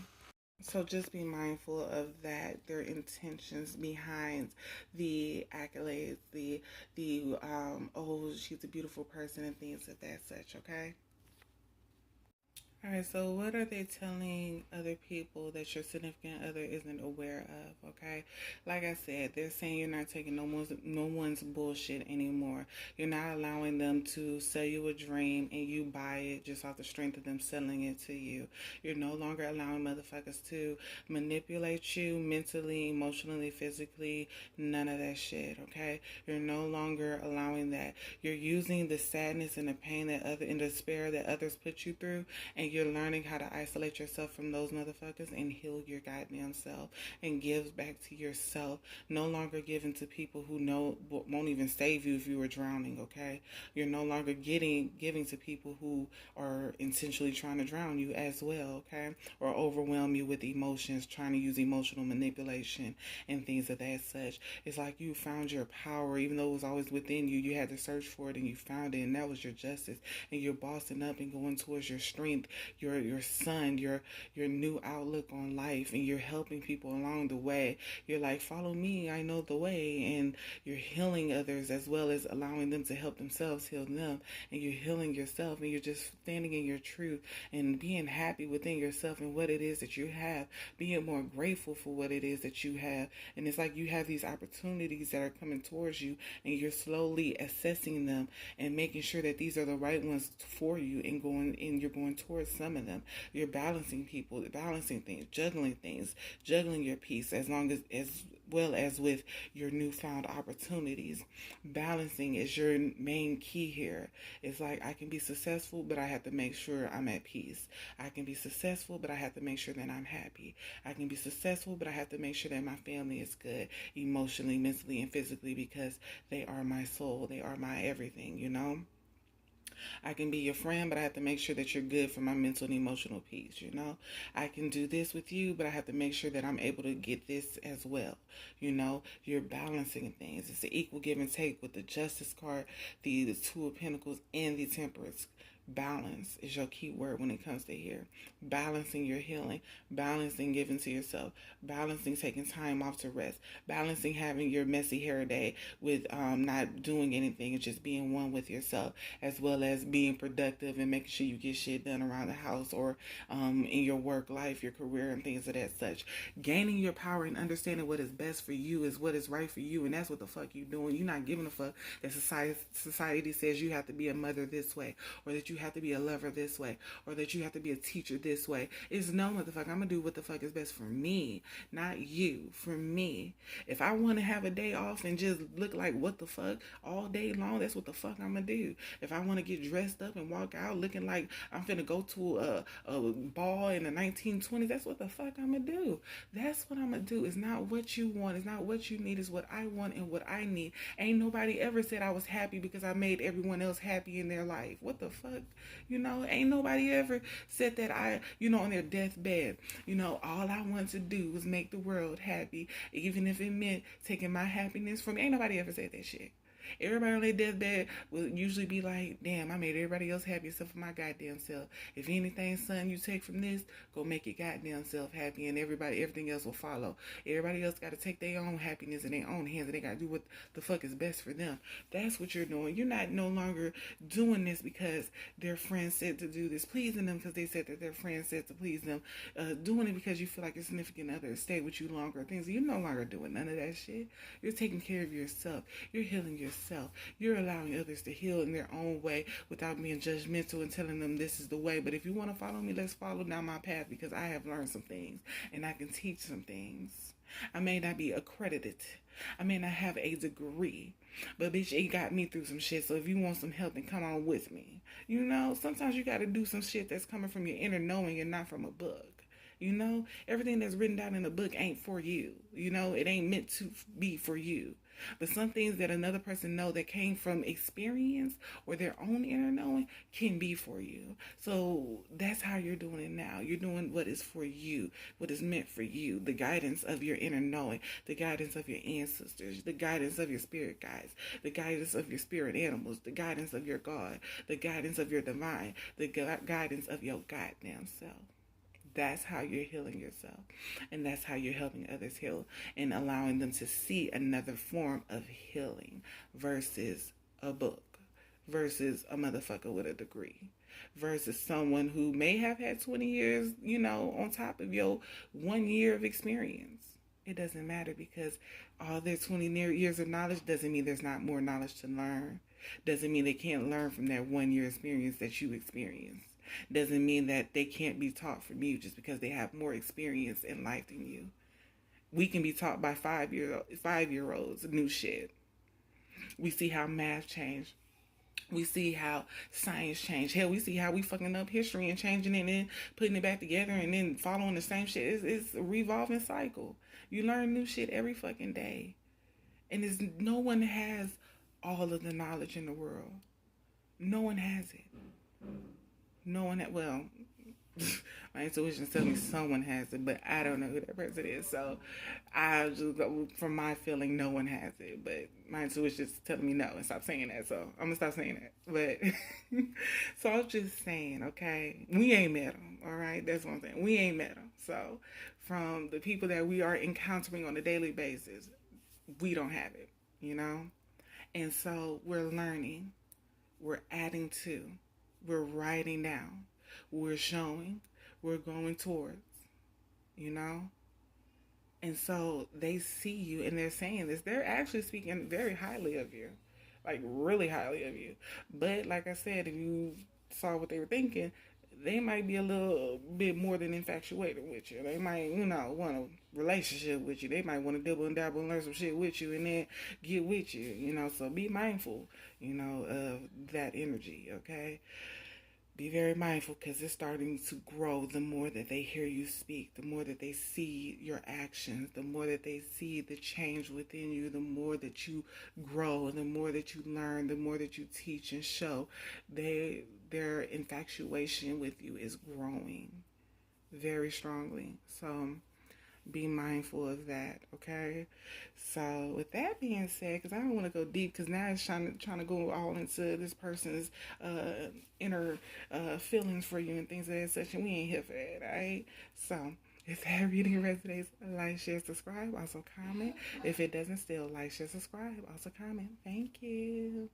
So just be mindful of that, their intentions behind the accolades, the oh, she's a beautiful person and things of that such, okay? All right, so what are they telling other people that your significant other isn't aware of, okay? Like I said, they're saying you're not taking no one's bullshit anymore. You're not allowing them to sell you a dream and you buy it just off the strength of them selling it to you. You're no longer allowing motherfuckers to manipulate you mentally, emotionally, physically, none of that shit, okay? You're no longer allowing that. You're using the sadness and the pain and the despair that others put you through, and you're learning how to isolate yourself from those motherfuckers and heal your goddamn self and give back to yourself. No longer giving to people who won't even save you if you were drowning, okay? You're no longer giving to people who are intentionally trying to drown you as well, okay? Or overwhelm you with emotions, trying to use emotional manipulation and things of that such. It's like you found your power, even though it was always within you. You had to search for it and you found it, and that was your justice. And you're bossing up and going towards your strength, your sun, your new outlook on life, and you're helping people along the way. You're like, follow me, I know the way, and you're healing others as well as allowing them to help themselves heal them, and you're healing yourself, and you're just standing in your truth and being happy within yourself and what it is that you have, being more grateful for what it is that you have. And it's like you have these opportunities that are coming towards you, and you're slowly assessing them and making sure that these are the right ones for you, and you're going towards some of them. You're balancing people, balancing things, juggling your peace as well as with your newfound opportunities. Balancing is your main key here. It's like I can be successful, but I have to make sure I'm at peace. I can be successful, but I have to make sure that I'm happy. I can be successful, but I have to make sure that my family is good emotionally, mentally, and physically because they are my soul. They are my everything, you know? I can be your friend, but I have to make sure that you're good for my mental and emotional peace, you know? I can do this with you, but I have to make sure that I'm able to get this as well, you know? You're balancing things. It's an equal give and take with the Justice card, the Two of Pentacles, and the Temperance. Balance is your key word when it comes to here. Balancing your healing, balancing giving to yourself, balancing taking time off to rest, balancing having your messy hair day with not doing anything and just being one with yourself, as well as being productive and making sure you get shit done around the house or in your work life, your career, and things of that such. Gaining your power and understanding what is best for you is what is right for you, and that's what the fuck you doing. You're not giving a fuck that society says you have to be a mother this way, or that you have to be a lover this way, or that you have to be a teacher this way. It's no, motherfucker, I'm gonna do what the fuck is best for me, not you, for me. If I want to have a day off and just look like what the fuck all day long, that's what the fuck I'm gonna do. If I want to get dressed up and walk out looking like I'm finna go to a ball in the 1920s, that's what the fuck I'm gonna do. That's what I'm gonna do. It's not what you want, it's not what you need, it's what I want and what I need. Ain't nobody ever said I was happy because I made everyone else happy in their life. What the fuck? You know, ain't nobody ever said that on their deathbed, all I want to do was make the world happy, even if it meant taking my happiness from me. Ain't nobody ever said that shit. Everybody on their deathbed will usually be like, damn, I made everybody else happy except for my goddamn self. If anything, son, you take from this, go make your goddamn self happy, and everything else will follow. Everybody else got to take their own happiness in their own hands, and they got to do what the fuck is best for them. That's what you're doing. You're not no longer doing this because their friends said to do this, pleasing them because they said that their friends said to please them, doing it because you feel like your significant other stay with you longer. Things you're no longer doing none of that shit. You're taking care of yourself. You're healing yourself. You're allowing others to heal in their own way without being judgmental and telling them this is the way. But if you want to follow me, let's follow down my path because I have learned some things and I can teach some things. I may not be accredited. I may not have a degree. But bitch, it got me through some shit. So if you want some help, then come on with me. You know, sometimes you got to do some shit that's coming from your inner knowing and not from a book. You know, everything that's written down in a book ain't for you. You know, it ain't meant to be for you. But some things that another person know that came from experience or their own inner knowing can be for you. So that's how you're doing it now. You're doing what is for you, what is meant for you, the guidance of your inner knowing, the guidance of your ancestors, the guidance of your spirit guides, the guidance of your spirit animals, the guidance of your God, the guidance of your divine, the guidance of your goddamn self. That's how you're healing yourself. And that's how you're helping others heal and allowing them to see another form of healing versus a book, versus a motherfucker with a degree, versus someone who may have had 20 years, you know, on top of your 1 year of experience. It doesn't matter because all their 20 years of knowledge doesn't mean there's not more knowledge to learn. Doesn't mean they can't learn from that 1 year experience that you experienced. Doesn't mean that they can't be taught from you just because they have more experience in life than you. We can be taught by 5-year-olds new shit. We see how math changed. We see how science changed. Hell, we see how we fucking up history and changing it and then putting it back together and then following the same shit. It's a revolving cycle. You learn new shit every fucking day. And no one has all of the knowledge in the world. No one has it. No one well, my intuition tells me someone has it, but I don't know who that person is. So I just go from my feeling, no one has it. But my intuition is telling me no and stop saying that. So I'm gonna stop saying that. But so I was just saying, okay, we ain't met them. All right, that's one thing. We ain't met them. So from the people that we are encountering on a daily basis, we don't have it. You know, and so we're learning, we're adding to. We're writing down, we're showing, we're going towards, you know? And so they see you and they're saying this. They're actually speaking very highly of you, like really highly of you. But like I said, if you saw what they were thinking, they might be a little bit more than infatuated with you. They might, you know, want a relationship with you. They might want to dibble and dabble and learn some shit with you and then get with you, you know. So be mindful, you know, of that energy, okay? Be very mindful because it's starting to grow the more that they hear you speak, the more that they see your actions, the more that they see the change within you, the more that you grow, the more that you learn, the more that you teach and show. Their infatuation with you is growing very strongly. So be mindful of that, okay? So with that being said, because I don't want to go deep, because now it's trying to go all into this person's inner feelings for you and things of that such, and we ain't here for that, all right? So if that reading resonates, like, share, subscribe, also comment. If it doesn't, still like, share, subscribe, also comment. Thank you.